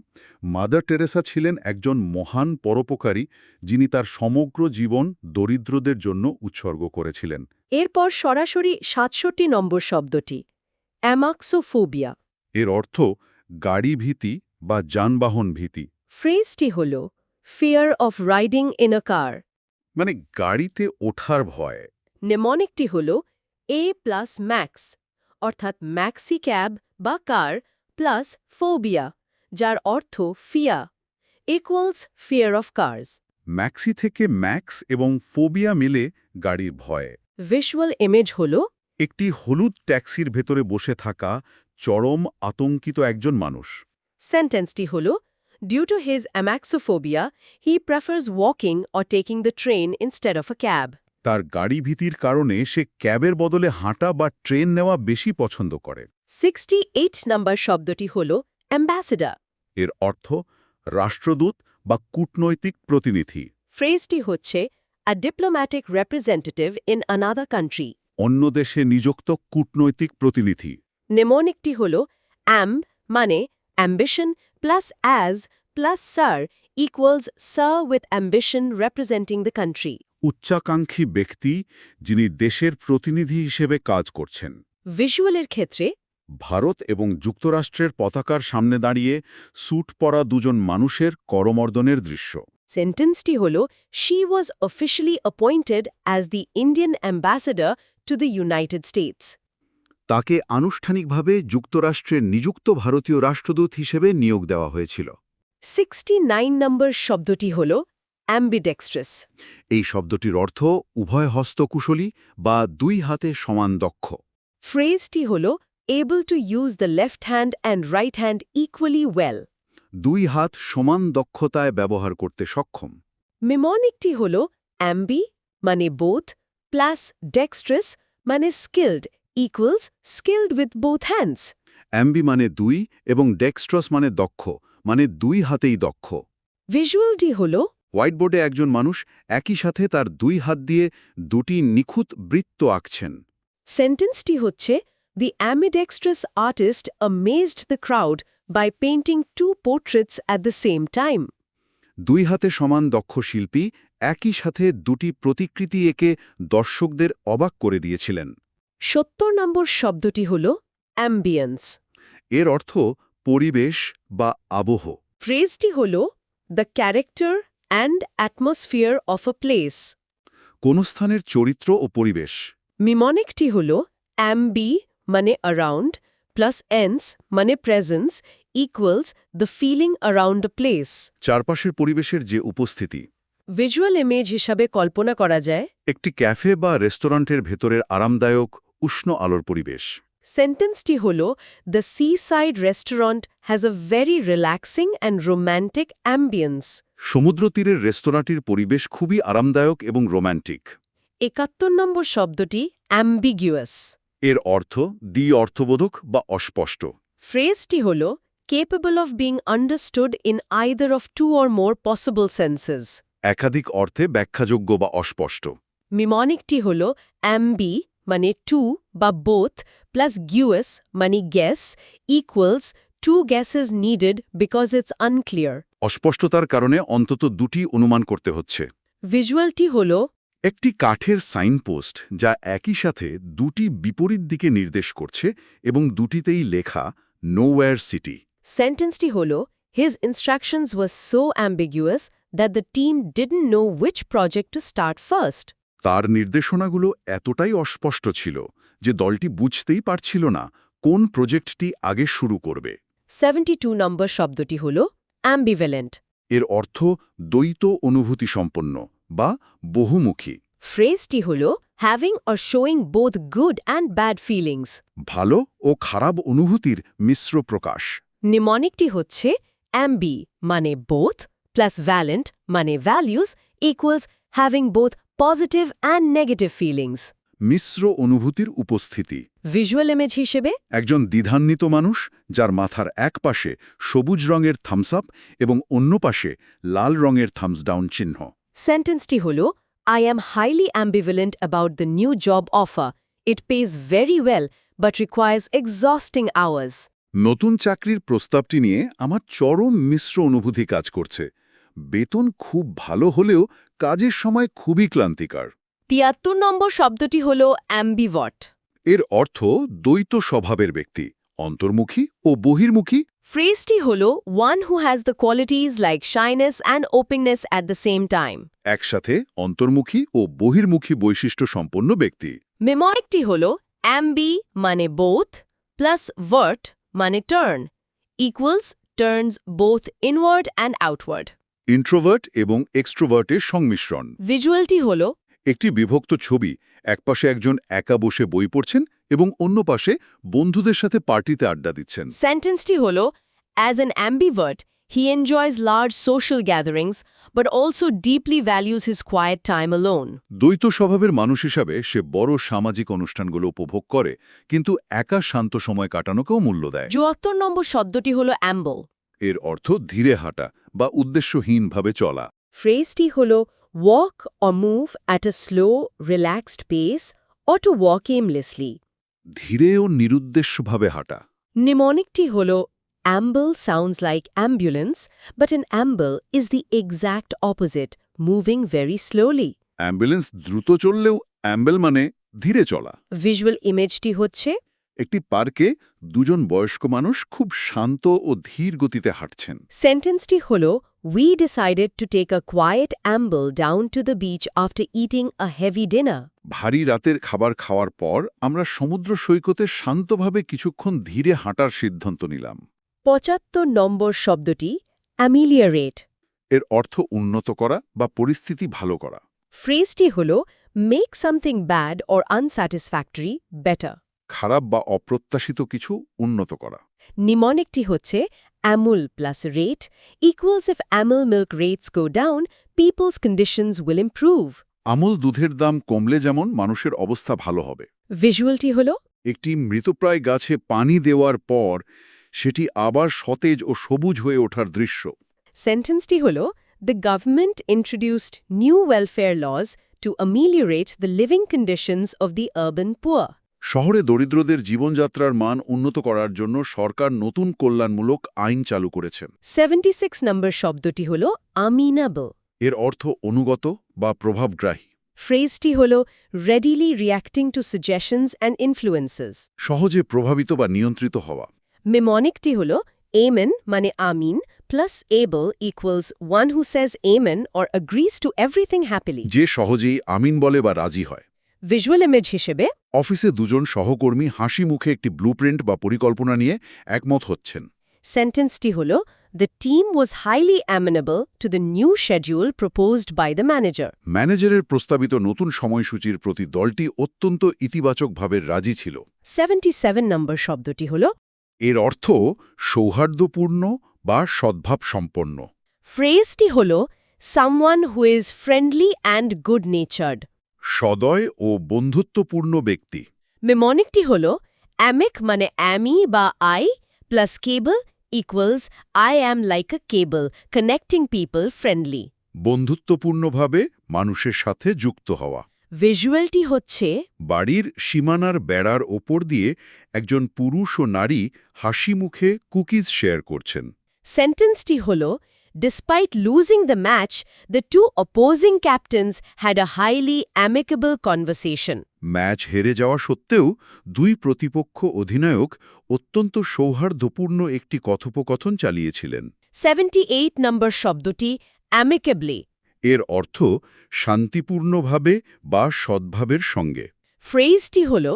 মাদার টেরেসা ছিলেন একজন মহান পরোপকারী যিনি তার সমগ্র জীবন দরিদ্রদের জন্য উৎসর্গ করেছিলেন। এরপর সরাসরি 67 নম্বর শব্দটি অ্যামাক্সোফোবিয়া। এর অর্থ গাড়ি ভীতি বা যানবাহন ভীতি। ফ্রেজটি হল fear of riding in a car. মানে গাড়িতে ওঠার ভয়। নেমনিকটি হল এ প্লাস ম্যাক্স অর্থাৎ ম্যাক্সি ক্যাব বা কার প্লাস ফোবিয়া যার অর্থ ফিয়া equals fear of cars. Maxi থেকে ম্যাক্স এবং ফোবিয়া মিলে গাড়ির ভয়। ভিজুয়াল ইমেজ হল একটি হলুদ ট্যাক্সির ভেতরে বসে থাকা চরম আতঙ্কিত একজন মানুষ। সেন্টেন্সটি হল due to his amaxophobia he prefers walking or taking the train instead of a cab. তার গাড়ি ভীতির কারণে সে ক্যাবের বদলে হাঁটা বা ট্রেন নেওয়া বেশি পছন্দ করে। 68 নম্বর শব্দটি হল অ্যাম্বাসেডর। এর অর্থ রাষ্ট্রদূত বা কূটনৈতিক প্রতিনিধি। ফ্রেজটি হচ্ছে a diplomatic representative in another country. অন্য দেশে নিযুক্ত কূটনৈতিক প্রতিনিধি। নেমনিকটি হল অ্যাম্ব মানে ambition plus as plus sar equals sar with ambition representing the country. উচ্চাকাঙ্ক্ষী ব্যক্তি যিনি দেশের প্রতিনিধি হিসেবে কাজ করছেন। ভিজুয়ালের ক্ষেত্রে ভারত এবং যুক্তরাষ্ট্রের পতাকার সামনে দাঁড়িয়ে স্যুট পরা দুজন মানুষের করমর্দনের দৃশ্য। সেন্টেন্সটি হল she was officially appointed as the Indian ambassador to the United states. তাকে আনুষ্ঠানিকভাবে যুক্তরাষ্ট্রের নিযুক্ত ভারতীয় রাষ্ট্রদূত হিসেবে নিয়োগ দেওয়া হয়েছিল। 69 নম্বর শব্দটি হল অ্যাম্বিডেক্সট্রাস। এই শব্দটির অর্থ উভয় হস্তকুশলী বা দুই হাতে সমান দক্ষ। ফ্রেজটি হল able to use the left hand and right hand equally well। দুই হাত সমান দক্ষতায় ব্যবহার করতে সক্ষম। মিমনিকটি হল অ্যাম্বি মানে বোথ প্লাস ডেক্সট্রাস মানে skilled equals skilled with both hands. Ambi মানে দুই এবং ডেক্সট্রস মানে দক্ষ, মানে দুই হাতেই দক্ষ। ভিজুয়ালটি হল হোয়াইটবোর্ডে একজন মানুষ একই সাথে তার দুই হাত দিয়ে দুটি নিখুঁত বৃত্ত আঁকছেন। সেন্টেন্সটি হচ্ছে The ambidextrous artist amazed the crowd by painting two portraits at the same time। দুই হাতে সমান দক্ষ শিল্পী একই সাথে দুটি প্রতিকৃতি এঁকে দর্শকদের অবাক করে দিয়েছিলেন। 70 নম্বর শব্দটি হল অ্যাম্বিয়েন্স। এর অর্থ পরিবেশ বা আবহ। ফ্রেজটি হল the character and atmosphere of a place. কোন স্থানের চরিত্র ও পরিবেশ। মিমনিকটি হল অ্যাম্বি মানে অ্যারাউন্ড প্লাস এন্স মানে presence equals the feeling around a place. চারপাশের পরিবেশের যে উপস্থিতি। ভিজুয়াল ইমেজ হিসাবে কল্পনা করা যায় একটি ক্যাফে বা রেস্টুরেন্টের ভেতরের আরামদায়ক উষ্ণ আলোর পরিবেশ। সেন্টেন্সটি হল the seaside restaurant has a very relaxing and romantic ambience. সমুদ্রতীরের রেস্তোরাঁটির পরিবেশ খুবই আরামদায়ক এবং রোম্যান্টিক। 71 নম্বর শব্দটি অ্যাম্বিগুয়াস। এর অর্থ দ্বি-অর্থবোধক বা অস্পষ্ট। ফ্রেজটি হল capable of being understood in either of two or more possible senses। একাধিক অর্থে ব্যাখ্যাযোগ্য বা অস্পষ্ট। মিমনিকটি হল অ্যাম্বি মানে টু বা বোথ প্লাস গুয়াস মানে guess equals two guesses needed because it's unclear. অস্পষ্টতার কারণে অন্তত দুটি অনুমান করতে হচ্ছে। ভিজুয়ালটি হল একটি কাঠের সাইনপোস্ট যা একই সাথে দুটি বিপরীত দিকে নির্দেশ করছে এবং দুটিতেই লেখা নোওয়্যার সিটি। সেন্টেন্সটি হল his instructions were so ambiguous that the team didn't know which project to start first। তার নির্দেশনাগুলো এতটাই অস্পষ্ট ছিল যে দলটি বুঝতেই পারছিল না কোন প্রজেক্টটি আগে শুরু করবে। 72 নম্বর শব্দটি হল অ্যাম্বিভ্যালেন্ট। এর অর্থ দ্বৈত অনুভূতি সম্পন্ন বা বহুমুখী। ফ্রেজটি হল having or showing both good and bad feelings. ভালো ও খারাপ অনুভূতির মিশ্র প্রকাশ। নিমনিকটি হচ্ছে অ্যাম্বি মানে বোথ প্লাস ভ্যালেন্ট মানে values equals having both positive and negative feelings. মিশ্র অনুভূতির উপস্থিতি। ভিজুয়াল ইমেজ হিসেবে একজন দ্বিধান্বিত মানুষ যার মাথার এক পাশে সবুজ রঙের থামস আপ এবং অন্য পাশে লাল রঙের থামস ডাউন চিহ্ন। সেন্টেন্সটি হল I am highly ambivalent about the new job offer. It pays very well but requires exhausting hours। নতুন চাকরির প্রস্তাবটি নিয়ে আমার চরম মিশ্র অনুভূতি কাজ করছে। বেতন খুব ভালো হলেও কাজের সময় খুবই ক্লান্তিকর। 73 নম্বর শব্দটি হল অ্যাম্বিভার্ট। এর অর্থ দ্বৈত স্বভাবের ব্যক্তি, অন্তর্মুখী ও বহির্মুখী। ফ্রেজটি হল one who has the qualities like shyness and openness at the same time। একসাথে অন্তর্মুখী ও বহির্মুখী বৈশিষ্ট্য সম্পন্ন ব্যক্তি। মিমনিকটি হল অ্যাম্বি মানে বোথ প্লাস ভার্ট মানে turn equals turns both inward and outward. Introvert এবং এক্সট্রোভার্টের সংমিশ্রণ। ভিজুয়ালটি হল একটি বিভক্ত ছবি, একপাশে একজন একা বসে বই পড়ছেন এবং অন্য পাশে বন্ধুদের সাথে পার্টিতে আড্ডা দিচ্ছেন। সেন্টেন্সটি হল As an ambivert, he enjoys large social gatherings but also deeply values his quiet time alone। দ্বৈত স্বভাবের মানুষ হিসাবে সে বড় সামাজিক অনুষ্ঠানগুলো উপভোগ করে কিন্তু একা শান্ত সময় কাটানোকেও মূল্য দেয়। 74 নম্বর শব্দটি হল অ্যাম্বল। এর অর্থ ধীরে হাঁটা বা উদ্দেশ্যহীনভাবে চলা। ফ্রেজটি হল walk or move at a slow, relaxed pace or to walk aimlessly। ধীরে ও নিরুদ্দেশ্যভাবে হাঁটা। নিমনিকটি হল amble sounds like ambulance, but an amble is the exact opposite, moving very slowly। Ambulance দ্রুত চললেও অ্যাম্বেল মানে ধীরে চলা। ভিজুয়াল ইমেজটি হচ্ছে একটি পার্কে দুজন বয়স্ক মানুষ খুব শান্ত ও ধীর গতিতে হাঁটছেন। সেন্টেন্সটি হল We decided to take a quiet amble down to the beach after eating a heavy dinner. ভারী রাতের খাবার খাওয়ার পর আমরা সমুদ্র সৈকতে শান্তভাবে কিছুক্ষণ ধীরে হাঁটার সিদ্ধান্ত নিলাম। ৭৫ নম্বর শব্দটি অ্যামিলিয়ারেট। এর অর্থ উন্নত করা বা পরিস্থিতি ভালো করা। ফ্রেজটি হল make something bad or আনস্যাটিসফ্যাক্টরি better. খারাপ বা অপ্রত্যাশিত কিছু উন্নত করা। নিমনিকটি হচ্ছে amul plus rate equals if amul milk rates go down, people's conditions will improve. আমূল দুধের দাম কমলে যেমন মানুষের অবস্থা ভালো হবে। ভিজুয়ালটি হল একটি মৃতপ্রায় গাছে পানি দেওয়ার পর সেটি আবার সতেজ ও সবুজ হয়ে ওঠার দৃশ্য। সেন্টেন্সটি হল The government introduced new welfare laws to ameliorate the living conditions of the urban poor. শহরে দরিদ্রদের জীবনযাত্রার মান উন্নত করার জন্য সরকার নতুন কল্যাণমূলক আইন চালু করেছেন। 76 নম্বর শব্দটি হল amenable. এর অর্থ অনুগত বা প্রভাবগ্রাহী। ফ্রেজটি হল readily reacting to suggestions and influences. সহজে প্রভাবিত বা নিয়ন্ত্রিত হওয়া। মেমনিকটি হল amen মানে আমিন plus able equals one who says amen or agrees to everything happily. যে সহজেই আমিন বলে বা রাজি হয়। ভিজুয়াল ইমেজ হিসেবে অফিসে দুজন সহকর্মী হাসি মুখে একটি ব্লুপ্রিন্ট বা পরিকল্পনা নিয়ে একমত হচ্ছেন। সেন্টেন্সটি হল The team was highly amenable to the new schedule proposed by the manager. ম্যানেজারের প্রস্তাবিত নতুন সময়সূচির প্রতি দলটি অত্যন্ত ইতিবাচকভাবে রাজি ছিল। 77 নম্বর শব্দটি হল এর অর্থ সৌহার্দ্যপূর্ণ বা সদ্ভাব সম্পন্ন। ফ্রেজটি হল someone who is friendly and good-natured. সদয় ও বন্ধুত্বপূর্ণ ব্যক্তি। মেমনিকটি হল amic মানে আমি বা I plus cable equals I am like a cable connecting people friendly. বন্ধুত্বপূর্ণভাবে মানুষের সাথে যুক্ত হওয়া। ভিজুয়ালটি হচ্ছে বাড়ির সীমানার বেড়ার ওপর দিয়ে একজন পুরুষ ও নারী হাসি মুখে কুকিজ শেয়ার করছেন। সেন্টেন্সটি হল Despite losing the match, the two opposing captains had a highly amicable conversation. Match হেরে যাওয়া সত্ত্বেও দুই প্রতিপক্ষ অধিনায়ক অত্যন্ত সৌহার্দ্যপূর্ণ একটি কথোপকথন চালিয়েছিলেন। 78 নম্বর শব্দটি amicably. এর অর্থ শান্তিপূর্ণভাবে বা সদ্ভাবের সঙ্গে। ফ্রেজটি হল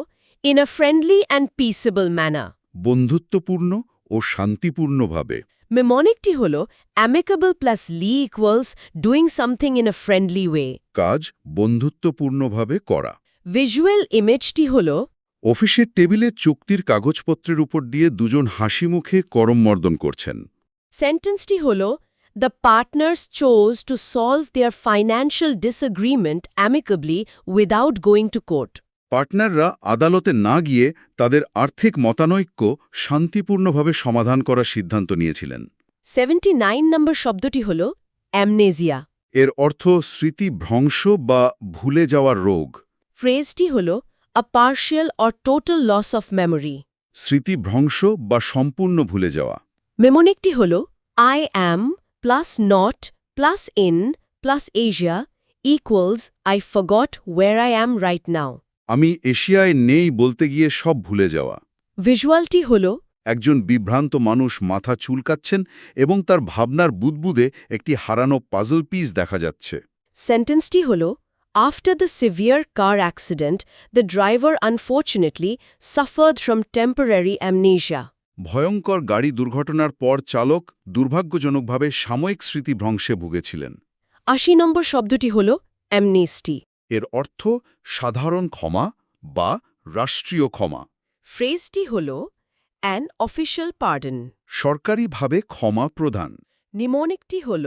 In a friendly and peaceable manner. বন্ধুত্বপূর্ণ ও শান্তিপূর্ণভাবে। মেমনিকটি হল amicable plus ly equals doing something in a friendly way. কাজ বন্ধুত্বপূর্ণভাবে করা। ভিজুয়াল ইমেজটি হল অফিসের টেবিলে চুক্তির কাগজপত্রের উপর দিয়ে দুজন হাসি মুখে করমর্দন করছেন। সেন্টেন্সটি হল The partners chose to solve their financial disagreement amicably without going to court. পার্টনাররা আদালতে না গিয়ে তাদের আর্থিক মতানৈক্য শান্তিপূর্ণভাবে সমাধান করার সিদ্ধান্ত নিয়েছিলেন। 79 নম্বর শব্দটি হল amnesia. এর অর্থ স্মৃতিভ্রংশ বা ভুলে যাওয়ার রোগ। ফ্রেজটি হল a partial or total loss of memory. স্মৃতিভ্রংশ বা সম্পূর্ণ ভুলে যাওয়া। মেমনিকটি হল I am plus not plus in plus Asia equals I forgot where I am right now. আমি এশিয়ায় নেই বলতে গিয়ে সব ভুলে যাওয়া। ভিজুয়ালটি হল একজন বিভ্রান্ত মানুষ মাথা চুলকাচ্ছেন এবং তার ভাবনার বুদবুদে একটি হারানো পাজল পিস দেখা যাচ্ছে। সেন্টেন্সটি হল After the severe car accident, the driver unfortunately suffered from temporary amnesia. ভয়ঙ্কর গাড়ি দুর্ঘটনার পর চালক দুর্ভাগ্যজনকভাবে সাময়িক স্মৃতিভ্রংশে ভুগেছিলেন। 80 নম্বর শব্দটি হল amnesty. এর অর্থ সাধারণ ক্ষমা বা রাষ্ট্রীয় ক্ষমা। ফ্রেজটি হল an official pardon. সরকারিভাবে ক্ষমা প্রদান। নিমনিকটি হল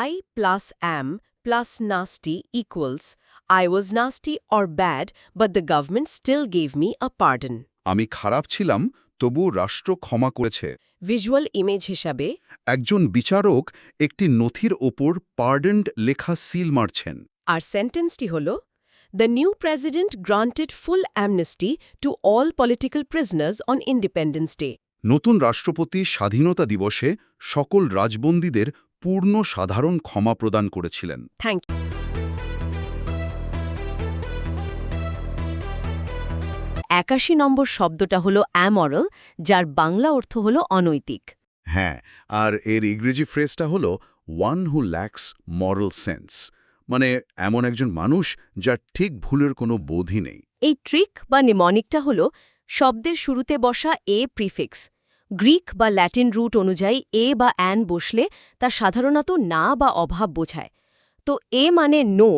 I plus am plus nasty equals I was nasty or bad but the government still gave me a pardon. আমি খারাপ ছিলাম, তবু রাষ্ট্র ক্ষমা করেছে। ভিজুয়াল ইমেজ হিসাবে একজন বিচারক একটি নথির ওপর পার্ডেন্ড লেখা সিল মারছেন। আর সেন্টেন্সটি হল The new president granted full amnesty to all political prisoners on Independence Day. নতুন রাষ্ট্রপতি স্বাধীনতা দিবসে সকল রাজবন্দীদের পূর্ণ সাধারণ ক্ষমা প্রদান করেছিলেন। Thank you. ৮১ নম্বর শব্দটা হলো অ্যামরাল, যার বাংলা অর্থ হলো অনৈতিক। হ্যাঁ, আর এর ইংরেজি ফ্রেজটা হলো one who lakhs moral sense, মানে এমন একজন মানুষ যার ঠিক ভুলের কোনো বোধই নেই। এই ট্রিক বা নিমনিকটা হলো শব্দের শুরুতে বসা এ প্রিফিক্স। গ্রিক বা ল্যাটিন রুট অনুযায়ী এ বা অ্যান বসলে তা সাধারণত না বা অভাব বোঝায়। তো এ মানে নো,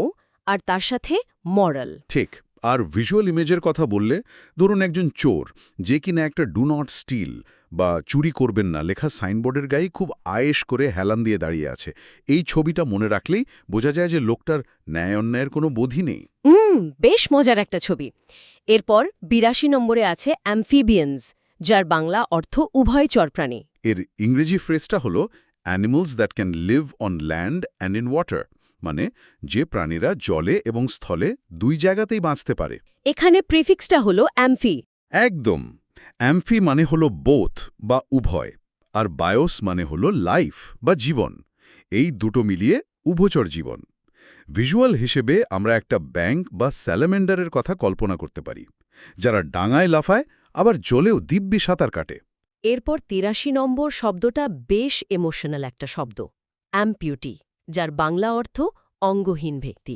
আর তার সাথে মরাল। ঠিক। আর ভিজুয়াল ইমেজের কথা বললে, ধরুন একজন চোর যে কিনা একটা ডু নট স্টিল বা চুরি করবেন না লেখা সাইনবোর্ডের গায়ে খুব আয়েশ করে হেলান দিয়ে দাঁড়িয়ে আছে। এই ছবিটা মনে রাখলেই বোঝা যায় যে লোকটার ন্যায় অন্যায়ের কোনো বোধই নেই। বেশ মজার একটা ছবি। এরপর ৮২ নম্বরে আছে অ্যামফিবিয়ান্স, যার বাংলা অর্থ উভয়চর প্রাণী। এর ইংরেজি ফ্রেজটা হলো animals that can live on land and in water, মানে যে প্রাণীরা জলে এবং স্থলে দুই জায়গাতেই বাঁচতে পারে। এখানে প্রিফিক্সটা হলো অ্যামফি। একদম। অ্যামফি মানে হলো বোথ বা উভয়, আর বায়োস মানে হলো লাইফ বা জীবন। এই দুটো মিলিয়ে উভচর জীবন। ভিজুয়াল হিসেবে আমরা একটা ব্যাঙ বা স্যালামেন্ডারের কথা কল্পনা করতে পারি, যারা ডাঙায় লাফায় আবার জলেও দিব্যি সাঁতার কাটে। এরপর ৮৩ নম্বর শব্দটা বেশ ইমোশনাল একটা শব্দ, অ্যাম্পিউটি, যার বাংলা অর্থ অঙ্গহীন ব্যক্তি।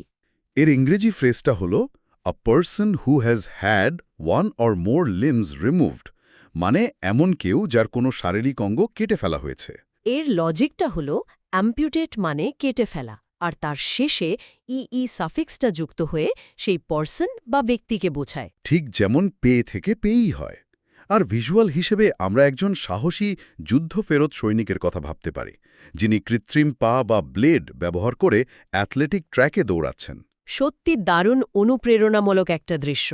এর ইংরেজি ফ্রেজটা হলো আ person who has had one or more limbs removed, মানে এমন কেউ যার কোনো শারীরিক অঙ্গ কেটে ফেলা হয়েছে। এর লজিকটা হলো অ্যাম্পিউটেট মানে কেটে ফেলা, আর তার শেষে ই সাফিক্সটা যুক্ত হয়ে সেই পারসন বা ব্যক্তিকে বোঝায়। ঠিক যেমন পেয়ে থেকে পেয়েই হয়। আর ভিজুয়াল হিসেবে আমরা একজন সাহসী যুদ্ধফেরত সৈনিকের কথা ভাবতে পারি, যিনি কৃত্রিম পা বা ব্লেড ব্যবহার করে অ্যাথলেটিক ট্র্যাকে দৌড়াচ্ছেন। সত্যি দারুণ অনুপ্রেরণামূলক একটা দৃশ্য।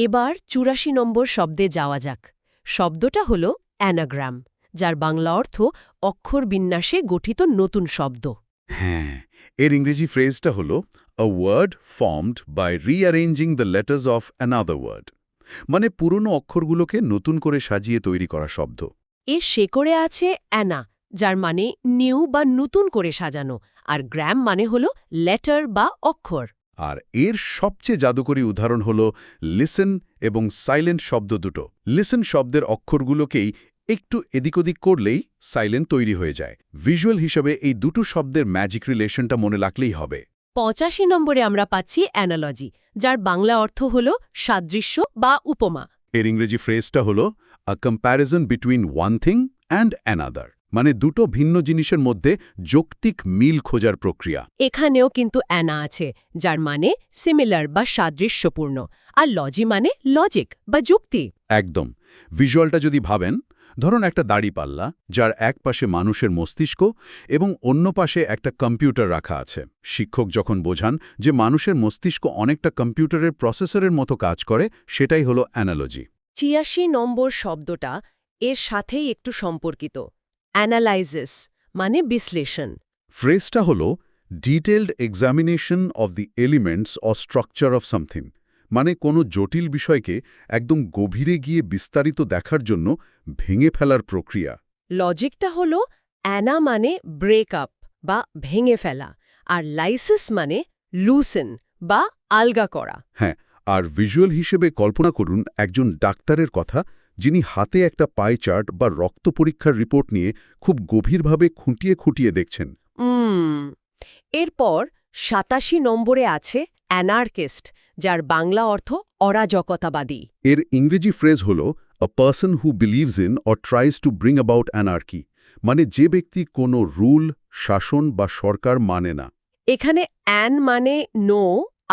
এবার ৮৪ নম্বর শব্দে যাওয়া যাক। শব্দটা হল অ্যানাগ্রাম, যার বাংলা অর্থ অক্ষর বিন্যাসে গঠিত নতুন শব্দ। হ্যাঁ, এর ইংরেজি ফ্রেজটা হলো a word formed by rearranging the letters of another word, মানে পুরনো অক্ষরগুলোকে নতুন করে সাজিয়ে তৈরি করা শব্দ। এর শেকড়ে আছে অ্যানা, যার মানে নিউ বা নতুন করে সাজানো, আর গ্রাম মানে হল লেটার বা অক্ষর। আর এর সবচেয়ে জাদুকরী উদাহরণ হল লিসেন এবং সাইলেন্ট শব্দ দুটো। লিসেন শব্দের অক্ষরগুলোকেই একটু এদিক ওদিক করলেই সাইলেন্ট তৈরি হয়ে যায়। ভিজুয়াল হিসেবে এই দুটো শব্দের ম্যাজিক রিলেশনটা মনে রাখলেই হবে। ৮৫ নম্বরে আমরা পাচ্ছি অ্যানালজি, যার বাংলা অর্থ হল সাদৃশ্য বা উপমা। এর ইংরেজি ফ্রেজটা হলো a comparison between one thing and another, মানে দুটো ভিন্ন জিনিসের মধ্যে যৌক্তিক মিল খোঁজার প্রক্রিয়া। এখানেও কিন্তু অ্যানা আছে, যার মানে সিমিলার বা সাদৃশ্যপূর্ণ, আর লজি মানে লজিক বা যুক্তি। একদম। ভিজুয়ালটা যদি ভাবেন, ধরুন একটা দাড়িপাল্লা, যার এক পাশে মানুষের মস্তিষ্ক এবং অন্য পাশে একটা কম্পিউটার রাখা আছে। শিক্ষক যখন বোঝান যে মানুষের মস্তিষ্ক অনেকটা কম্পিউটারের প্রসেসরের মতো কাজ করে, সেটাই হলো অ্যানালজি। ৮৬ নম্বর শব্দটা এর সাথেই একটু সম্পর্কিত, অ্যানালাইসিস মানে বিশ্লেষণ। ফ্রেজটা হলো detailed examination of the elements or structure of something, মানে কোনো জটিল বিষয়কে একদম গভীরে গিয়ে বিস্তারিত দেখার জন্য ভেঙে ফেলার প্রক্রিয়া। লজিকটা হলো অ্যানা মানে ব্রেক আপ বা ভেঙে ফেলা, আর লাইসিস মানে লুসেন বা আলগা করা। হ্যাঁ, আর ভিজুয়াল হিসেবে কল্পনা করুন একজন ডাক্তারের কথা, যিনি হাতে একটা পাই চার্ট বা রক্ত পরীক্ষার রিপোর্ট নিয়ে খুব গভীরভাবে খুঁটিয়ে খুঁটিয়ে দেখছেন। এরপর ৮৭ নম্বরে আছে অ্যানার্কিস্ট, যার বাংলা অর্থ অরাজকতাবাদী। এর ইংরেজি ফ্রেজ হল আ person who believes in or tries to bring about anarchy, মানে যে ব্যক্তি কোনো রুল, শাসন বা সরকার মানে না। এখানে অ্যান মানে নো,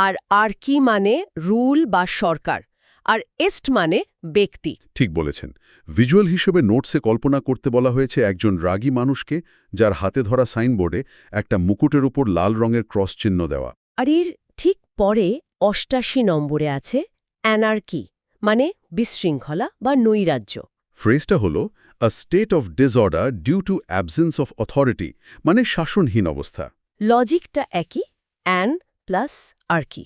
আর আর্কি মানে রুল বা সরকার, আর এস্ট মানে ব্যক্তি। ঠিক বলেছেন। ভিজুয়াল হিসেবে নোটসে কল্পনা করতে বলা হয়েছে একজন রাগী মানুষকে, যার হাতে ধরা সাইনবোর্ডে একটা মুকুটের উপর লাল রঙের ক্রস চিহ্ন দেওয়া। আর এর ঠিক পরে ৮৮ নম্বরে আছে অ্যানার্কি, মানে বিশৃঙ্খলা বা নৈরাজ্য। ফ্রেজটা হল a state of disorder due to absence of authority, মানে শাসনহীন অবস্থা। লজিকটা একই, অ্যান প্লাস আর্কি।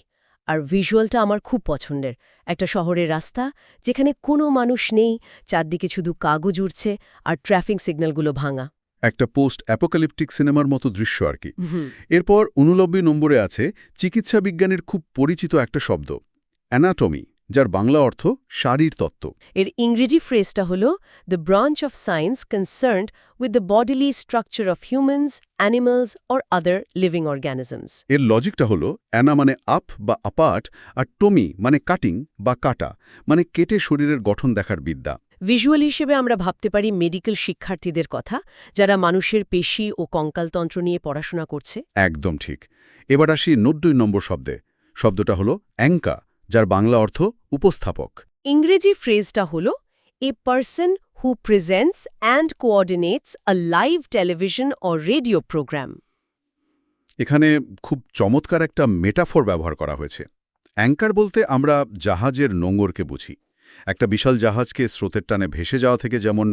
আর ভিজুয়ালটা আমার খুব পছন্দের, একটা শহরের রাস্তা যেখানে কোনো মানুষ নেই, চারদিকে শুধু কাগজ উড়ছে আর ট্রাফিক সিগন্যালগুলো ভাঙা। একটা পোস্ট অ্যাপোক্যালিপটিক সিনেমার মতো দৃশ্য আর কি। এরপর ৮৯ নম্বরে আছে চিকিৎসা বিজ্ঞানের খুব পরিচিত একটা শব্দ, অ্যানাটমি, যার বাংলা অর্থ শারীর তত্ত্ব। এর ইংরেজি ফ্রেজটা হল the branch of science concerned with the bodily structure of humans, animals or other living organisms. এর লজিকটা হলো অ্যানা মানে আপ বা আপার্ট, আর টমি মানে কাটিং বা কাটা, মানে কেটে শরীরের গঠন দেখার বিদ্যা। ভিজুয়াল হিসেবে আমরা ভাবতে পারি মেডিকেল শিক্ষার্থীদের কথা, যারা মানুষের পেশি ও কঙ্কালতন্ত্র নিয়ে পড়াশোনা করছে। একদম ঠিক। এবার আসি ৯০ নম্বর শব্দে। শব্দটা হলো অ্যাঙ্কা, যার বাংলা অর্থ উপস্থাপক। ইংরেজি ফ্রেজটা হল a person who presents and coordinates a live television or radio programme. এখানে খুব চমৎকার একটা মেটাফোর ব্যবহার করা হয়েছে। অ্যাঙ্কার বলতে আমরা জাহাজের নোঙরকে বুঝি। একটা বিশাল জাহাজকে স্রোতের টানে ভেসে যাওয়া থেকে যেমন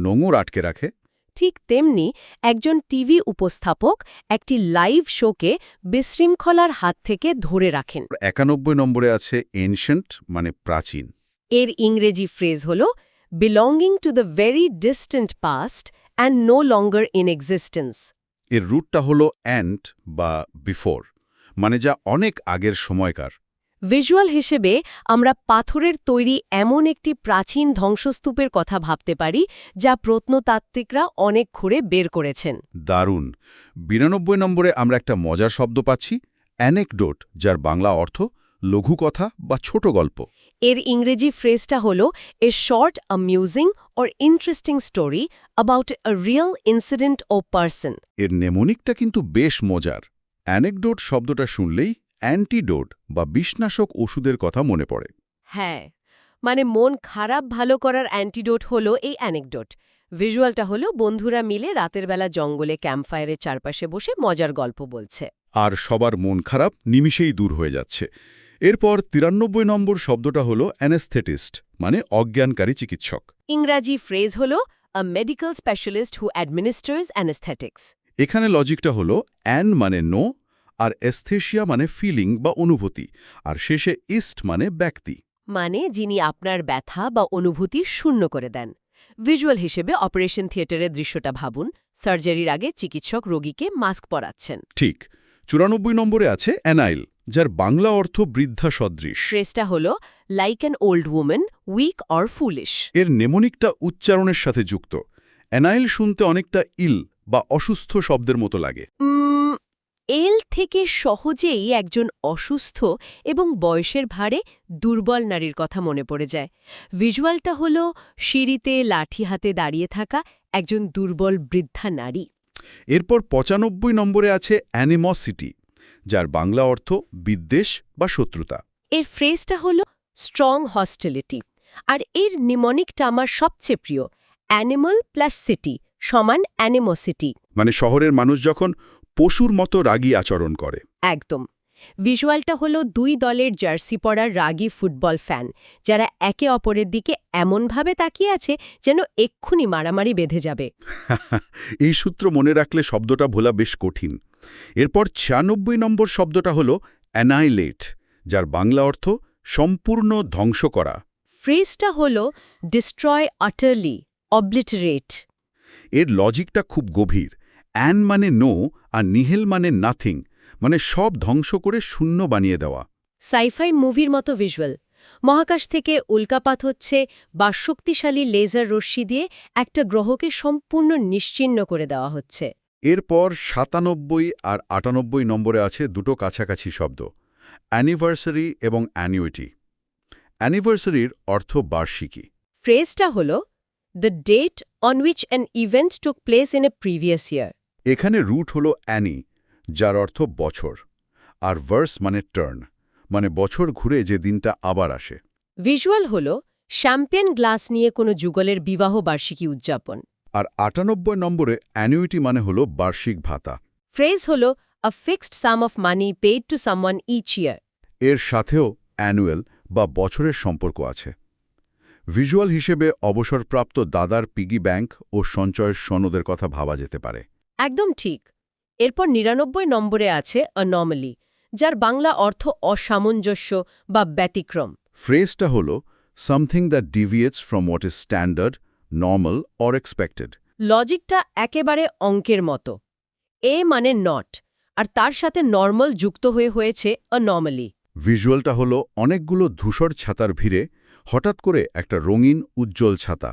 নোঙর আটকে রাখে, ঠিক তেমনি একজন টিভি উপস্থাপক একটি লাইভ শোকে বিশৃঙ্খলার হাত থেকে ধরে রাখেন। ৯১ নম্বরে আছে এনশিয়েন্ট মানে প্রাচীন। এর ইংরেজি ফ্রেজ হল belonging to the very distant past and no longer in existence. এর রুটটা হলো অ্যান্ট বা বিফোর, মানে যা অনেক আগের সময়কার। ভিজুয়াল হিসেবে আমরা পাথরের তৈরি এমন একটি প্রাচীন ধ্বংসস্তূপের কথা ভাবতে পারি, যা প্রত্নতাত্ত্বিকরা অনেক ঘুরে বের করেছেন। দারুণ। ৯২ নম্বরে আমরা একটা মজার শব্দ পাচ্ছি, অ্যানেকডোট, যার বাংলা অর্থ লঘুকথা বা ছোট গল্প। এর ইংরেজি ফ্রেজটা হল a short amusing or interesting story about a real incident or person. এর নেমোনিকটা কিন্তু বেশ মজার। অ্যানেকডোট শব্দটা শুনলেই অ্যান্টিডোট বা বিষনাশক ওষুধের কথা মনে পড়ে। হ্যাঁ, মানে মন খারাপ ভালো করার অ্যান্টিডোট হলো এই অ্যানেকডোট। ভিজুয়ালটা হলো বন্ধুরা মিলে রাতের বেলা জঙ্গলে ক্যাম্পফায়ারের চারপাশে বসে মজার গল্প বলছে। আর সবার মন খারাপ নিমিষেই দূর হয়ে যাচ্ছে। এরপর ৯৩ নম্বর শব্দটা হলো অ্যানেস্থেটিস্ট, মানে অজ্ঞানকারী চিকিৎসক। ইংরাজি ফ্রেজ হলো আ মেডিকেল স্পেশালিস্ট হু অ্যাডমিনিস্টার্স অ্যানেস্থেটিক্স। এখানে লজিকটা হলো অ্যান মানে নো, আর এস্থেশিয়া মানে ফিলিং বা অনুভূতি, আর শেষে ইস্ট মানে ব্যক্তি। মানে যিনি আপনার ব্যথা বা অনুভূতি শূন্য করে দেন। ভিজুয়াল হিসেবে অপারেশন থিয়েটারের দৃশ্যটা ভাবুন, সার্জারির আগে চিকিৎসক রোগীকে মাস্ক পরাচ্ছেন। ঠিক। ৯৪ নম্বরে আছে অ্যানাইল, যার বাংলা অর্থ বৃদ্ধা সদৃশ। ফ্রেজটা হলো like an old woman, weak or foolish. এর নেমোনিকটা উচ্চারণের সাথে যুক্ত। অ্যানাইল শুনতে অনেকটা ইল বা অসুস্থ শব্দের মতো লাগে। এল থেকে সহজেই একজন অসুস্থ এবং বয়সের ভারে দুর্বল নারীর কথা মনে পড়ে যায়। ভিজুয়ালটা হলো সিঁড়িতে লাঠি হাতে দাঁড়িয়ে থাকা একজন দুর্বল বৃদ্ধা নারী। এরপর ৯৫ নম্বরে আছে অ্যানিমসিটি, যার বাংলা অর্থ বিদ্বেষ বা শত্রুতা। এর ফ্রেজটা হলো স্ট্রং হস্টিলিটি, আর এর নিমনিকটা আমার সবচেয়ে প্রিয়, অ্যানিমাল প্লাস সিটি সমান অ্যানিমোসিটি। মানে শহরের মানুষ যখন পশুর মতো রাগী আচরণ করে। একদম। ভিজুয়ালটা হলো দুই দলের জার্সি পরা রাগী ফুটবল ফ্যান, যারা একে অপরের দিকে এমনভাবে তাকিয়ে আছে যেন এক্ষুনি মারামারি বেঁধে যাবে। এই সূত্র মনে রাখলে শব্দটা ভোলা বেশ কঠিন। এরপর ৯৬ নম্বর শব্দটা হলো অ্যানাইলেট, যার বাংলা অর্থ সম্পূর্ণ ধ্বংস করা। ফ্রেজটা হলো ডিস্ট্রয় আটারলি, অবলিটারেট। এর লজিকটা খুব গভীর। অ্যান মানে নো আর নিহেল মানে নাথিং, মানে সব ধ্বংস করে শূন্য বানিয়ে দেওয়া। সাইফাই মুভির মতো ভিজুয়াল। মহাকাশ থেকে উল্কাপাত হচ্ছে বা শক্তিশালী লেজার রশ্মি দিয়ে একটা গ্রহকে সম্পূর্ণ নিশ্চিহ্ন করে দেওয়া হচ্ছে। এরপর ৯৭ আর ৯৮ নম্বরে আছে দুটো কাছাকাছি শব্দ, অ্যানিভার্সারি এবং অ্যানিউইটি। অ্যানিভার্সারির অর্থ বার্ষিকী। ফ্রেজটা হলো the date on which an event took place in a previous year. এখানে রুট হলো অ্যানি, যার অর্থ বছর, আর ভার্স মানে টার্ন, মানে বছর ঘুরে যে দিনটা আবার আসে। ভিজুয়াল হলো শ্যাম্পেন গ্লাস নিয়ে কোনো যুগলের বিবাহ বার্ষিকী উদযাপন। আর ৯৮ নম্বরে অ্যানিউইটি মানে হলো বার্ষিক ভাতা। ফ্রেজ হলো a fixed sum of money paid to someone each year. এর সাথেও অ্যানুয়াল বা বছরের সম্পর্ক আছে। ভিজুয়াল হিসেবে অবসরপ্রাপ্ত দাদার পিগি ব্যাংক ও সঞ্চয়ের সনদের কথা ভাবা যেতে পারে। একদম ঠিক। এরপর ৯৯ নম্বরে আছে অ্যানমালি, যার বাংলা অর্থ অসামঞ্জস্য বা ব্যতিক্রম। ফ্রেজটা হল something that deviates from what is standard, normal or expected. লজিকটা একেবারে অঙ্কের মতো। এ মানে নট, আর তার সাথে নর্মাল যুক্ত হয়ে হয়েছে অ্যানমালি। ভিজুয়ালটা হলো অনেকগুলো ধূসর ছাতার ভিড়ে হঠাৎ করে একটা রঙিন উজ্জ্বল ছাতা।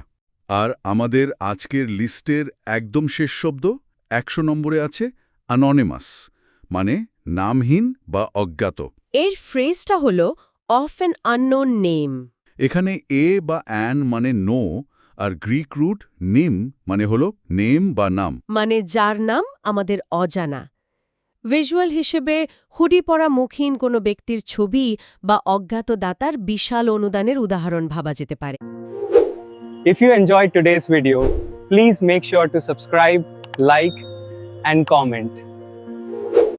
আর আমাদের আজকের লিস্টের একদম শেষ শব্দ 100 নম্বরে আছে অ্যানোনিমাস, মানে নামহীন বা অজ্ঞাত। এর ফ্রেজটা হলো অফ অ্যান আননোন নেম। এখানে এ বা অ্যান মানে নো, আর গ্রিক রুট নিম মানে হলো নেম বা নাম। মানে যার নাম আমাদের অজানা। ভিজুয়াল হিসেবে হুডি পরা মুখহীন কোনো ব্যক্তির ছবি বা অজ্ঞাত দাতার বিশাল অনুদানের উদাহরণ ভাবা যেতে পারে। If you enjoyed today's video, please make sure to subscribe, like, and comment.